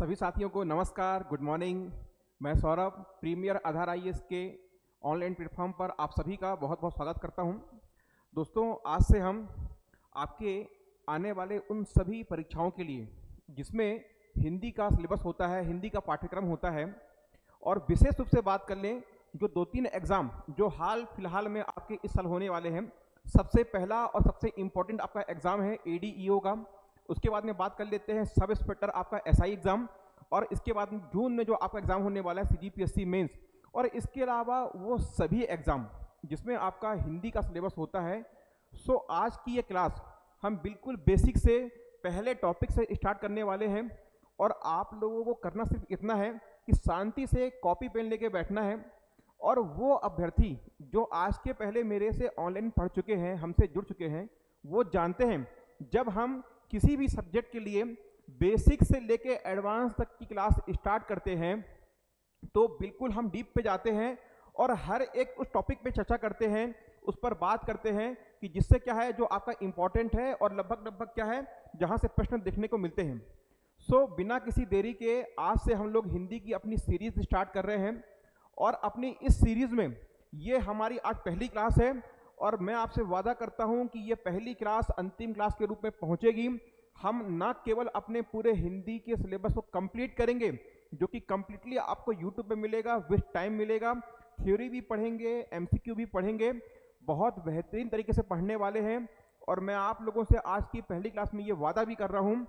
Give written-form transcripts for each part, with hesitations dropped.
सभी साथियों को नमस्कार, गुड मॉर्निंग। मैं सौरभ, प्रीमियर आधार आईएएस के ऑनलाइन प्लेटफॉर्म पर आप सभी का बहुत बहुत स्वागत करता हूं। दोस्तों, आज से हम आपके आने वाले उन सभी परीक्षाओं के लिए जिसमें हिंदी का सिलेबस होता है, हिंदी का पाठ्यक्रम होता है, और विशेष रूप से बात कर लें जो 2-3 एग्ज़ाम जो हाल फिलहाल में आपके इस साल होने वाले हैं। सबसे पहला और सबसे इम्पोर्टेंट आपका एग्ज़ाम है एडीईओ का। उसके बाद में बात कर लेते हैं सब इंस्पेक्टर आपका एसआई एग्ज़ाम, और इसके बाद जून में जो आपका एग्ज़ाम होने वाला है सीजीपीएससी मेंस, और इसके अलावा वो सभी एग्ज़ाम जिसमें आपका हिंदी का सिलेबस होता है। सो आज की ये क्लास हम बिल्कुल बेसिक से पहले टॉपिक से स्टार्ट करने वाले हैं, और आप लोगों को करना सिर्फ इतना है कि शांति से कॉपी पेन लेके बैठना है। और वो अभ्यर्थी जो आज के पहले मेरे से ऑनलाइन पढ़ चुके हैं, हमसे जुड़ चुके हैं, वो जानते हैं जब हम किसी भी सब्जेक्ट के लिए बेसिक से लेके एडवांस तक की क्लास स्टार्ट करते हैं तो बिल्कुल हम डीप पे जाते हैं और हर एक उस टॉपिक पे चर्चा करते हैं, उस पर बात करते हैं कि जिससे क्या है जो आपका इम्पोर्टेंट है और लगभग क्या है जहाँ से प्रश्न देखने को मिलते हैं। सो बिना किसी देरी के आज से हम लोग हिंदी की अपनी सीरीज स्टार्ट कर रहे हैं, और अपनी इस सीरीज में ये हमारी आज पहली क्लास है, और मैं आपसे वादा करता हूं कि ये पहली क्लास अंतिम क्लास के रूप में पहुंचेगी। हम ना केवल अपने पूरे हिंदी के सिलेबस को कंप्लीट करेंगे, जो कि कंप्लीटली आपको यूट्यूब पे मिलेगा, विथ टाइम मिलेगा, थ्योरी भी पढ़ेंगे, एमसीक्यू भी पढ़ेंगे, बहुत बेहतरीन तरीके से पढ़ने वाले हैं। और मैं आप लोगों से आज की पहली क्लास में ये वादा भी कर रहा हूँ,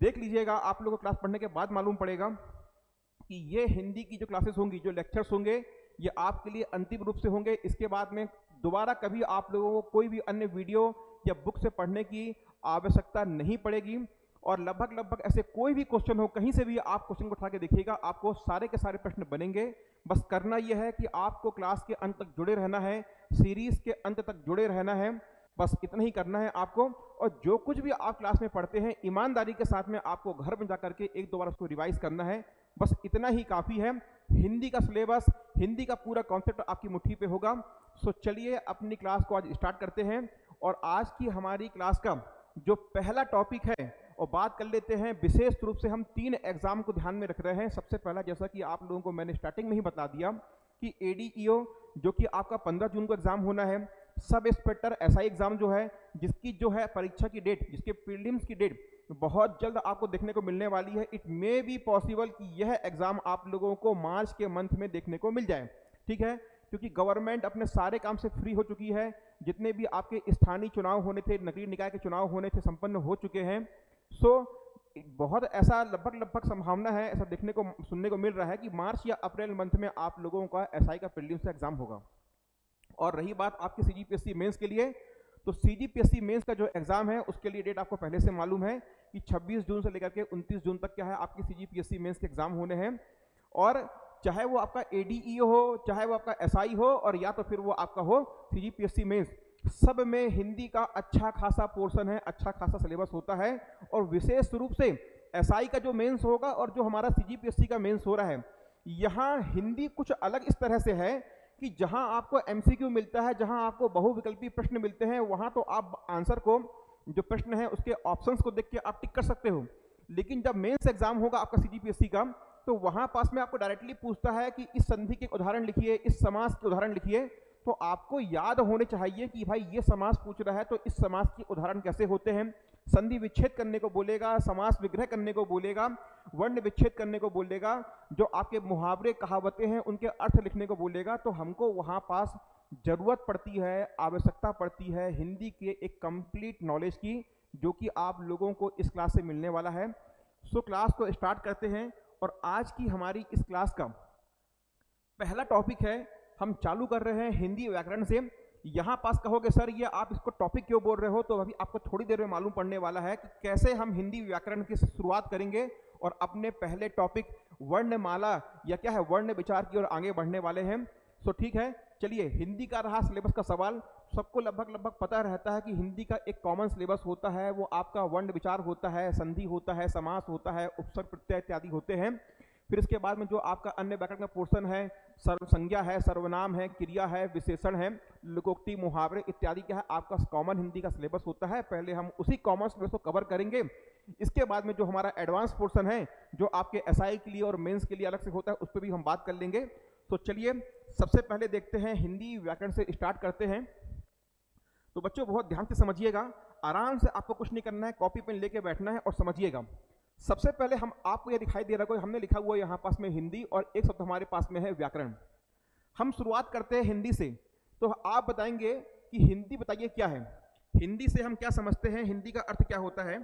देख लीजिएगा, आप लोगों को क्लास पढ़ने के बाद मालूम पड़ेगा कि ये हिंदी की जो क्लासेस होंगी, जो लेक्चर्स होंगे, ये आपके लिए अंतिम रूप से होंगे। इसके बाद में दोबारा कभी आप लोगों को कोई भी अन्य वीडियो या बुक से पढ़ने की आवश्यकता नहीं पड़ेगी। और लगभग ऐसे कोई भी क्वेश्चन हो, कहीं से भी आप क्वेश्चन को उठा के देखिएगा, आपको सारे के सारे प्रश्न बनेंगे। बस करना यह है कि आपको क्लास के अंत तक जुड़े रहना है, सीरीज के अंत तक जुड़े रहना है, बस इतना ही करना है आपको। और जो कुछ भी आप क्लास में पढ़ते हैं, ईमानदारी के साथ में आपको घर में जाकर के एक दो बार उसको रिवाइज करना है, बस इतना ही काफ़ी है। हिंदी का सिलेबस, हिंदी का पूरा कॉन्सेप्ट आपकी मुट्ठी पे होगा। सो चलिए अपनी क्लास को आज स्टार्ट करते हैं, और आज की हमारी क्लास का जो पहला टॉपिक है और बात कर लेते हैं। विशेष रूप से हम 3 एग्जाम को ध्यान में रख रहे हैं। सबसे पहला, जैसा कि आप लोगों को मैंने स्टार्टिंग में ही बता दिया कि एडीईओ जो कि आपका 15 जून को एग्जाम होना है, सब इंस्पेक्टर एसआई एग्जाम जो है, जिसकी जो है परीक्षा की डेट, जिसके प्रीलिम्स की डेट बहुत जल्द आपको देखने को मिलने वाली है। इट मे बी पॉसिबल कि यह एग्जाम आप लोगों को मार्च के मंथ में देखने को मिल जाए, ठीक है, क्योंकि गवर्नमेंट अपने सारे काम से फ्री हो चुकी है। जितने भी आपके स्थानीय चुनाव होने थे, नगरीय निकाय के चुनाव होने थे, संपन्न हो चुके हैं। सो बहुत ऐसा लगभग संभावना है, ऐसा देखने को सुनने को मिल रहा है कि मार्च या अप्रैल मंथ में आप लोगों का एसआई का प्रीलिम्स का एग्जाम होगा। और रही बात आपकी सीजीपीएससी मेंस के लिए, तो सीजीपीएससी मेंस का जो एग्जाम है उसके लिए डेट आपको पहले से मालूम है कि 26 जून से लेकर के 29 जून तक क्या है आपकी सीजीपीएससी मेंस के एग्जाम होने हैं। और चाहे वो आपका एडीईओ हो, चाहे वो आपका एसआई हो, और या तो फिर वो आपका हो सीजीपीएससी मेंस, सब में हिंदी का अच्छा खासा पोर्शन है, अच्छा खासा सिलेबस होता है। और विशेष रूप से एसआई का जो मेंस होगा और जो हमारा सीजीपीएससी का मेंस हो रहा है, यहाँ हिंदी कुछ अलग इस तरह से है कि जहां आपको एमसीक्यू मिलता है, जहां आपको बहुविकल्पी प्रश्न मिलते हैं, वहां तो आप आंसर को, जो प्रश्न है उसके ऑप्शंस को देख के आप टिक कर सकते हो। लेकिन जब मेंस एग्जाम होगा आपका सीजीपीएससी का, तो वहां पास में आपको डायरेक्टली पूछता है कि इस संधि के उदाहरण लिखिए, इस समास के उदाहरण लिखिए। तो आपको याद होने चाहिए कि भाई ये समास पूछ रहा है तो इस समास के उदाहरण कैसे होते हैं। संधि विच्छेद करने को बोलेगा, समास विग्रह करने को बोलेगा, वर्ण विच्छेद करने को बोलेगा, जो आपके मुहावरे कहावतें हैं उनके अर्थ लिखने को बोलेगा। तो हमको वहां पास जरूरत पड़ती है, आवश्यकता पड़ती है हिंदी के एक कंप्लीट नॉलेज की, जो कि आप लोगों को इस क्लास से मिलने वाला है। सो क्लास को स्टार्ट करते हैं, और आज की हमारी इस क्लास का पहला टॉपिक है, हम चालू कर रहे हैं हिंदी व्याकरण से। यहाँ पास कहोगे सर ये आप इसको टॉपिक क्यों बोल रहे हो, तो अभी आपको थोड़ी देर में मालूम पड़ने वाला है कि कैसे हम हिंदी व्याकरण की शुरुआत करेंगे और अपने पहले टॉपिक वर्णमाला या क्या है वर्ण विचार की ओर आगे बढ़ने वाले हैं। सो ठीक है, चलिए, हिंदी का रहा सिलेबस का सवाल। सबको लगभग पता रहता है कि हिंदी का एक कॉमन सिलेबस होता है, वो आपका वर्ण विचार होता है, संधि होता है, समास होता है, उपसर्ग प्रत्यय इत्यादि होते हैं। फिर इसके बाद में जो आपका अन्य व्याकरण का पोर्शन है, सर्वसंज्ञा है, सर्वनाम है, क्रिया है, विशेषण है, लोकोक्ति, मुहावरे इत्यादि क्या है आपका कॉमन हिंदी का सिलेबस होता है। पहले हम उसी कॉमन सिलेबस को कवर करेंगे, इसके बाद में जो हमारा एडवांस पोर्शन है जो आपके एसआई के लिए और मेंस के लिए अलग से होता है उस पर भी हम बात कर लेंगे। तो चलिए सबसे पहले देखते हैं हिंदी व्याकरण से स्टार्ट करते हैं। तो बच्चों बहुत ध्यान से समझिएगा, आराम से, आपको कुछ नहीं करना है, कॉपी पेन लेके बैठना है और समझिएगा। सबसे पहले हम आपको यह दिखाई दे रहा है, हमने लिखा हुआ है यहाँ पास में हिंदी और एक शब्द हमारे पास में है व्याकरण। हम शुरुआत करते हैं हिंदी से। तो आप बताएंगे कि हिंदी बताइए क्या है, हिंदी से हम क्या समझते हैं, हिंदी का अर्थ क्या होता है।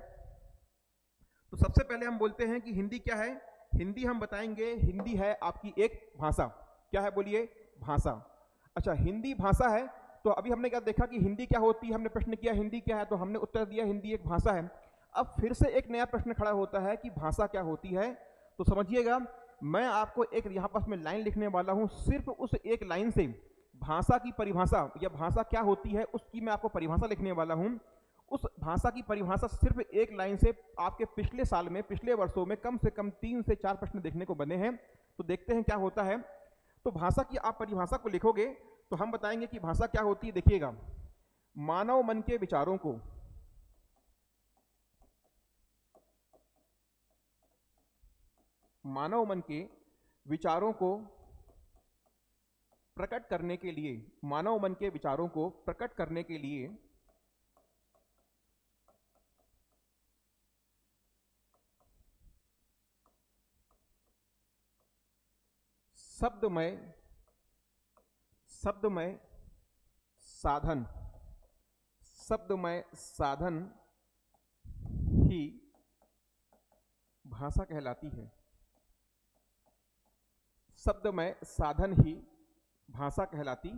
तो सबसे पहले हम बोलते हैं कि हिंदी क्या है। हिंदी हम बताएंगे हिंदी है आपकी एक भाषा। क्या है बोलिए, भाषा। अच्छा, हिंदी भाषा है। तो अभी हमने क्या देखा कि हिंदी क्या होती है, हमने प्रश्न किया हिंदी क्या है, तो हमने उत्तर दिया हिंदी एक भाषा है। अब फिर से एक नया प्रश्न खड़ा होता है कि भाषा क्या होती है। तो समझिएगा, मैं आपको एक यहाँ पास में लाइन लिखने वाला हूँ, सिर्फ उस एक लाइन से भाषा की परिभाषा या भाषा क्या होती है उसकी मैं आपको परिभाषा लिखने वाला हूँ। उस भाषा की परिभाषा सिर्फ एक लाइन से आपके पिछले साल में, पिछले वर्षों में कम से कम 3 से 4 प्रश्न देखने को बने हैं। तो देखते हैं क्या होता है। तो भाषा की आप परिभाषा को लिखोगे तो हम बताएंगे कि भाषा क्या होती है। देखिएगा, मानव मन के विचारों को प्रकट करने के लिए, मानव मन के विचारों को प्रकट करने के लिए शब्दमय साधन ही भाषा कहलाती है। शब्दमय साधन ही भाषा कहलाती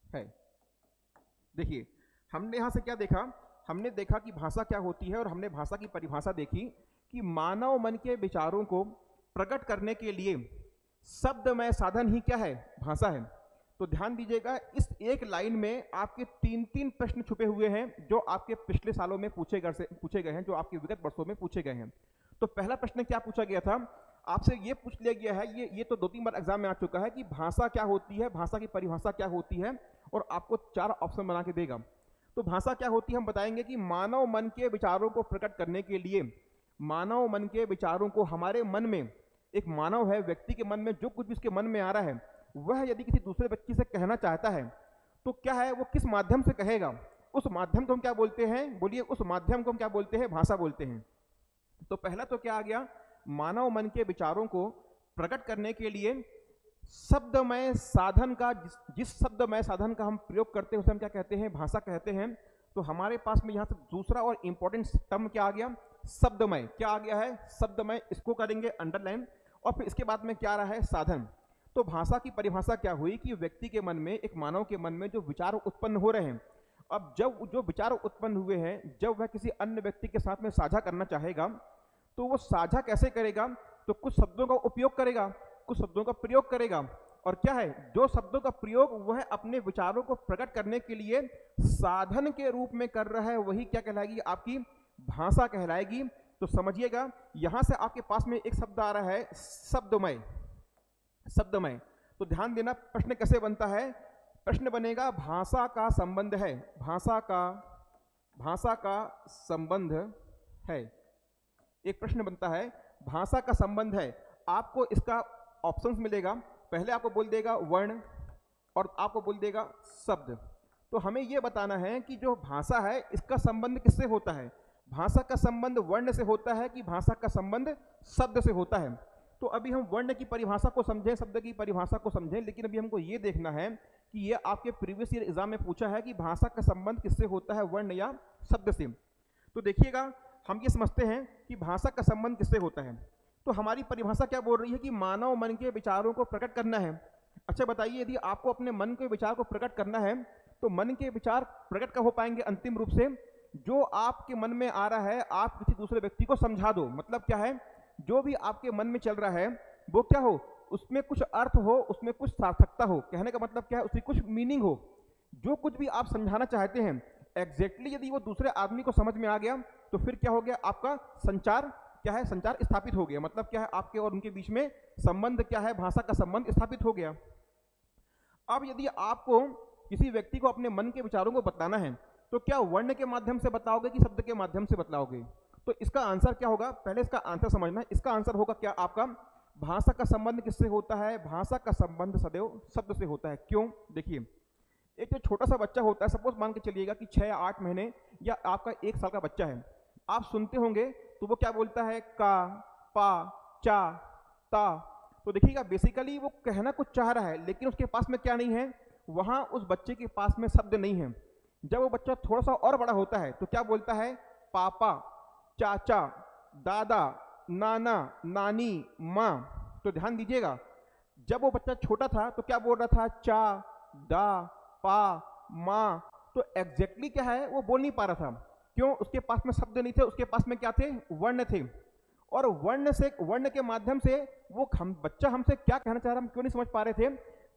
है। देखिए, हमने यहां से क्या देखा, हमने देखा कि भाषा क्या होती है और हमने भाषा की परिभाषा देखी कि मानव मन के विचारों को प्रकट करने के लिए शब्दमय साधन ही क्या है, भाषा है। तो ध्यान दीजिएगा, इस एक लाइन में आपके 3-3 प्रश्न छुपे हुए हैं जो आपके पिछले सालों में पूछे गए हैं, जो आपके विगत वर्षों में पूछे गए हैं। तो पहला प्रश्न क्या पूछा गया था, आपसे ये पूछ लिया गया है, ये तो 2-3 बार एग्जाम में आ चुका है कि भाषा क्या होती है, भाषा की परिभाषा क्या होती है, और आपको 4 ऑप्शन बना के देगा। तो भाषा क्या होती है, हम बताएंगे कि मानव मन के विचारों को प्रकट करने के लिए, मानव मन के विचारों को, हमारे मन में, एक मानव है, व्यक्ति के मन में जो कुछ भी उसके मन में आ रहा है वह यदि किसी दूसरे व्यक्ति से कहना चाहता है तो क्या है, वो किस माध्यम से कहेगा, उस माध्यम को हम क्या बोलते हैं, बोलिए, उस माध्यम को हम क्या बोलते हैं, भाषा बोलते हैं। तो पहला तो क्या आ गया, मानव मन के विचारों को प्रकट करने के लिए शब्दमय साधन का, जिस शब्दमय साधन का हम प्रयोग करते हैं उसे हम क्या कहते हैं, भाषा कहते हैं। तो हमारे पास में यहां से दूसरा और इंपॉर्टेंट टर्म क्या आ गया, शब्दमय। क्या आ गया है, शब्दमय। इसको करेंगे अंडरलाइन। और फिर इसके बाद में क्या आ रहा है, साधन। तो भाषा की परिभाषा क्या हुई कि व्यक्ति के मन में, एक मानव के मन में जो विचार उत्पन्न हो रहे हैं, अब जब जो विचार उत्पन्न हुए हैं, जब वह किसी अन्य व्यक्ति के साथ में साझा करना चाहेगा तो वो साझा कैसे करेगा, तो कुछ शब्दों का उपयोग करेगा, कुछ शब्दों का प्रयोग करेगा। और क्या है, जो शब्दों का प्रयोग वह अपने विचारों को प्रकट करने के लिए साधन के रूप में कर रहा है, वही क्या कहलाएगी, आपकी भाषा कहलाएगी। तो समझिएगा, यहां से आपके पास में एक शब्द आ रहा है, शब्दमय। शब्दमय, तो ध्यान देना प्रश्न कैसे बनता है। प्रश्न बनेगा, भाषा का संबंध है, भाषा का संबंध है। एक प्रश्न बनता है, भाषा का संबंध है। आपको इसका ऑप्शंस मिलेगा, पहले आपको बोल देगा वर्ण और आपको बोल देगा शब्द। तो हमें यह बताना है कि जो भाषा है इसका संबंध किससे होता है, भाषा का संबंध वर्ण से होता है कि भाषा का संबंध शब्द से होता है। तो अभी हम वर्ण की परिभाषा को समझें, शब्द की परिभाषा को समझें, लेकिन अभी हमको ये देखना है कि ये आपके प्रीवियस ईयर एग्जाम में पूछा है कि भाषा का संबंध किससे होता है, वर्ण या शब्द से। तो देखिएगा, हम ये समझते हैं कि भाषा का संबंध किससे होता है। तो हमारी परिभाषा क्या बोल रही है कि मानव मन के विचारों को प्रकट करना है। अच्छा बताइए, यदि आपको अपने मन के विचार को प्रकट करना है तो मन के विचार प्रकट कब हो पाएंगे अंतिम रूप से, जो आपके मन में आ रहा है आप किसी दूसरे व्यक्ति को समझा दो। मतलब क्या है, जो भी आपके मन में चल रहा है वो क्या हो, उसमें कुछ अर्थ हो, उसमें कुछ सार्थकता हो। कहने का मतलब क्या है, उसकी कुछ मीनिंग हो। जो कुछ भी आप समझाना चाहते हैं एग्जैक्टली यदि वो दूसरे आदमी को समझ में आ गया तो फिर क्या हो गया, आपका संचार क्या है, संचार स्थापित हो गया। मतलब क्या है, आपके और उनके बीच में संबंध क्या है, भाषा का संबंध स्थापित हो गया। अब यदि आपको किसी व्यक्ति को अपने मन के विचारों को बताना है तो क्या वर्ण के माध्यम से बताओगे कि शब्द के माध्यम से बताओगे। तो इसका आंसर क्या होगा, पहले इसका आंसर समझना है। इसका आंसर होगा क्या आपका, भाषा का संबंध किससे होता है, भाषा का संबंध सदैव शब्द से होता है। क्यों, देखिए एक जो छोटा सा बच्चा होता है, सपोज मान के चलिएगा कि 6 या 8 महीने या आपका 1 साल का बच्चा है, आप सुनते होंगे तो वो क्या बोलता है, का, पा, चा, ता। तो देखिएगा बेसिकली वो कहना कुछ चाह रहा है, लेकिन उसके पास में क्या नहीं है, वहां उस बच्चे के पास में शब्द नहीं है। जब वो बच्चा थोड़ा सा और बड़ा होता है तो क्या बोलता है, पापा, चाचा, दादा, नाना, नानी, माँ। तो ध्यान दीजिएगा, जब वो बच्चा छोटा था तो क्या बोल रहा था, चा, दा, पा, माँ। तो एग्जैक्टली क्या है, वो बोल नहीं पा रहा था। क्यों, उसके पास में शब्द नहीं थे, उसके पास में क्या थे, वर्ण थे। और वर्ण के माध्यम से वो बच्चा हमसे क्या कहना चाह रहा है हम क्यों नहीं समझ पा रहे थे,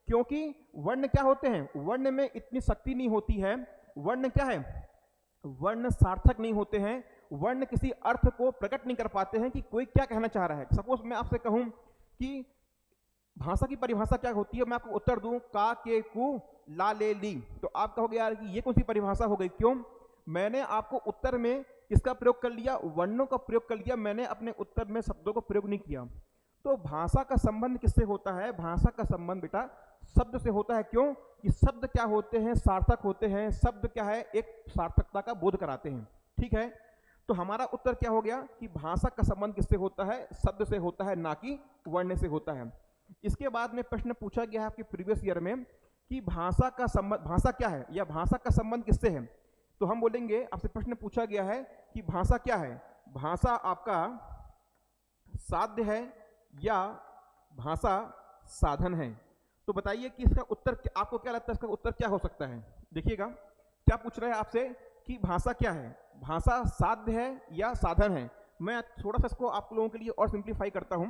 क्योंकि वर्ण क्या होते हैं, वर्ण में इतनी शक्ति नहीं होती है। वर्ण क्या है, वर्ण सार्थक नहीं होते हैं, वर्ण किसी अर्थ को प्रकट नहीं कर पाते हैं कि कोई क्या कहना चाह रहा है। सपोज मैं आपसे कहूं कि भाषा की परिभाषा क्या होती है, मैं आपको उत्तर दूं का, के, कु, ला, ले, ली, तो आप कहोगे यार कि ये कौन सी परिभाषा हो गई। क्यों, मैंने आपको उत्तर में किसका प्रयोग कर लिया, वर्णों का प्रयोग कर लिया, मैंने अपने उत्तर में शब्दों का प्रयोग नहीं किया। तो भाषा का संबंध किससे होता है, भाषा का संबंध बेटा शब्द से होता है। क्यों कि शब्द क्या होते हैं, सार्थक होते हैं। शब्द क्या है, एक सार्थकता का बोध कराते हैं। ठीक है, तो हमारा उत्तर क्या हो गया कि भाषा का संबंध किससे होता है, शब्द से होता है, ना कि वर्ण से होता है। इसके बाद में प्रश्न पूछा गया है आपके प्रीवियस ईयर में कि भाषा का संबंध, भाषा क्या है या भाषा का संबंध किससे है। तो हम बोलेंगे, आपसे प्रश्न पूछा गया है कि भाषा क्या है, भाषा आपका साध्य है या भाषा साधन है। तो बताइए कि इसका उत्तर आपको क्या लगता है, इसका उत्तर क्या हो सकता है। देखिएगा क्या पूछ रहे हैं आपसे कि भाषा क्या है, भाषा साध्य है या साधन है। मैं थोड़ा सा इसको आप लोगों के लिए और सिंप्लीफाई करता हूं।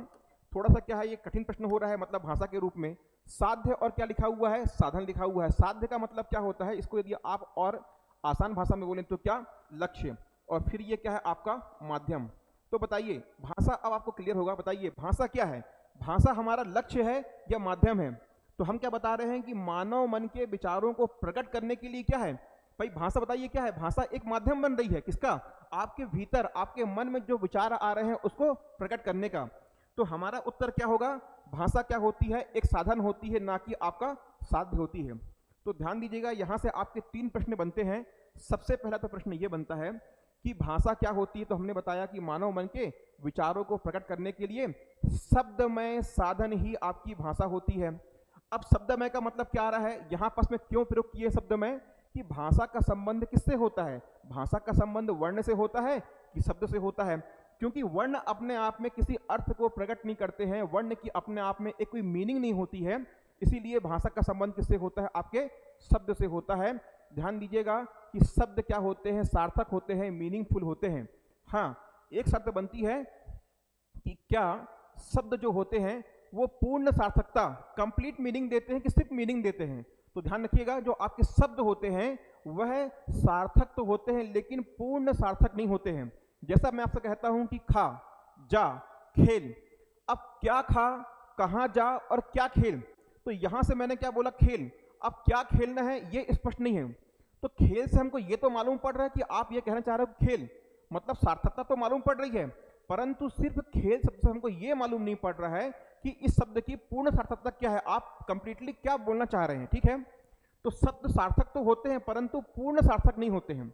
थोड़ा सा क्या है, ये कठिन प्रश्न हो रहा है, मतलब भाषा के रूप में साध्य और क्या लिखा हुआ है, साधन लिखा हुआ है। साध्य का मतलब क्या होता है, इसको यदि आप और आसान भाषा में बोलें तो क्या, लक्ष्य, और फिर ये क्या है आपका माध्यम। तो बताइए भाषा, अब आपको क्लियर होगा, बताइए भाषा क्या है, भाषा हमारा लक्ष्य है या माध्यम है। तो हम क्या बता रहे हैं कि मानव मन के विचारों को प्रकट करने के लिए क्या है भाई, भाषा बताइए क्या है, भाषा एक माध्यम बन रही है किसका, आपके भीतर आपके मन में जो विचार आ रहे हैं उसको प्रकट करने का। तो हमारा उत्तर क्या होगा, भाषा क्या होती है, एक साधन होती है, ना कि आपका साध्य होती है। तो ध्यान दीजिएगा, यहां से आपके 3 प्रश्न बनते हैं। सबसे पहला तो प्रश्न ये बनता है कि भाषा क्या होती है। तो हमने बताया कि मानव मन के विचारों को प्रकट करने के लिए शब्दमय साधन ही आपकी भाषा होती है। अब शब्दमय का मतलब क्या आ रहा है, यहां पास में क्यों प्रयोग किए शब्दमय, कि भाषा का संबंध किससे होता है, भाषा का संबंध वर्ण से होता है कि शब्द से होता है। क्योंकि वर्ण अपने आप में किसी अर्थ को प्रकट नहीं करते हैं, वर्ण की अपने आप में एक कोई मीनिंग नहीं होती है, इसीलिए भाषा का संबंध किससे होता है, आपके शब्द से होता है। ध्यान दीजिएगा कि शब्द क्या होते हैं, सार्थक होते हैं, मीनिंगफुल होते हैं। हाँ, एक शर्त बनती है कि क्या शब्द जो होते हैं वो पूर्ण सार्थकता, कंप्लीट मीनिंग देते हैं कि सिर्फ मीनिंग देते हैं। तो ध्यान रखिएगा, जो आपके शब्द होते हैं वह सार्थक तो होते हैं लेकिन पूर्ण सार्थक नहीं होते हैं। जैसा मैं आपसे कहता हूं कि खा, जा, खेल, अब क्या खा, कहां जा और क्या खेल, तो यहां से मैंने क्या बोला, खेल। अब क्या खेलना है ये स्पष्ट नहीं है। तो खेल से हमको ये तो मालूम पड़ रहा है कि आप ये कहना चाह रहे हो खेल, मतलब सार्थकता तो मालूम पड़ रही है, परंतु सिर्फ खेल शब्द से हमको ये मालूम नहीं पड़ रहा है कि इस शब्द की पूर्ण सार्थकता क्या है, आप कंप्लीटली क्या बोलना चाह रहे हैं। ठीक है, तो शब्द सार्थक तो होते हैं परंतु पूर्ण सार्थक नहीं होते हैं।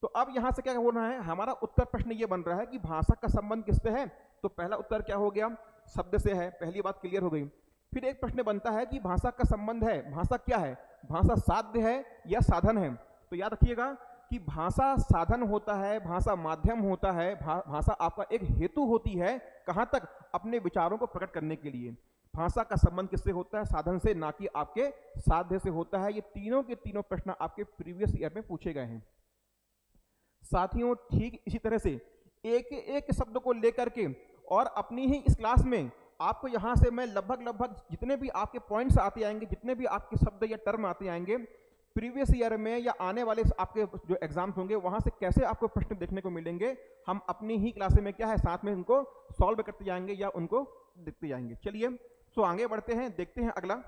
तो अब यहां से क्या होना है, हमारा उत्तर प्रश्न ये बन रहा है कि भाषा का संबंध किससे है। तो पहला उत्तर क्या हो गया, शब्द से है, पहली बात क्लियर हो गई। फिर एक प्रश्न बनता है कि भाषा का संबंध है, भाषा क्या है, भाषा साध्य है या साधन है। तो याद रखिएगा कि भाषा साधन होता है, भाषा माध्यम होता है, भाषा आपका एक हेतु होती है, कहां तक, अपने विचारों को प्रकट करने के लिए। भाषा का संबंध किससे होता है, साधन से, ना कि आपके साध्य से होता है। ये तीनों के तीनों प्रश्न आपके प्रीवियस ईयर में पूछे गए हैं। साथियों ठीक इसी तरह से एक एक शब्द को लेकर के और अपनी ही इस क्लास में आपको यहां से मैं लगभग जितने भी आपके पॉइंट्स आते आएंगे, जितने भी आपके शब्द या टर्म आते आएंगे प्रीवियस ईयर में या आने वाले आपके जो एग्जाम्स होंगे वहां से कैसे आपको प्रश्न देखने को मिलेंगे, हम अपनी ही क्लास में क्या है साथ में उनको सॉल्व करते जाएंगे या उनको देखते जाएंगे। चलिए तो आगे बढ़ते हैं, देखते हैं अगला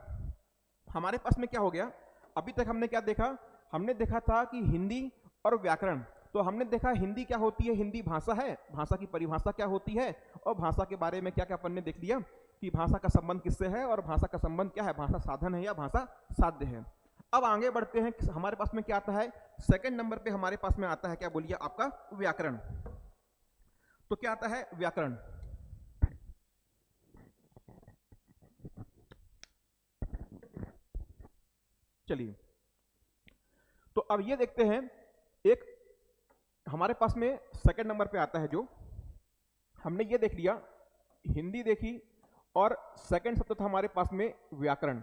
हमारे पास में क्या हो गया। अभी तक हमने क्या देखा, हमने देखा था कि हिंदी और व्याकरण, तो हमने देखा हिंदी क्या होती है, हिंदी भाषा है, भाषा की परिभाषा क्या होती है, और भाषा के बारे में क्या क्या अपन ने देख लिया कि भाषा का संबंध किससे है और भाषा का संबंध क्या है, भाषा साधन है या भाषा साध्य है। अब आगे बढ़ते हैं, हमारे पास में क्या आता है, सेकंड नंबर पे हमारे पास में आता है क्या बोलिए, आपका व्याकरण। तो क्या आता है, व्याकरण। चलिए, तो अब ये देखते हैं, एक हमारे पास में सेकंड नंबर पे आता है, जो हमने ये देख लिया, हिंदी देखी और सेकंड शब्द था हमारे पास में व्याकरण।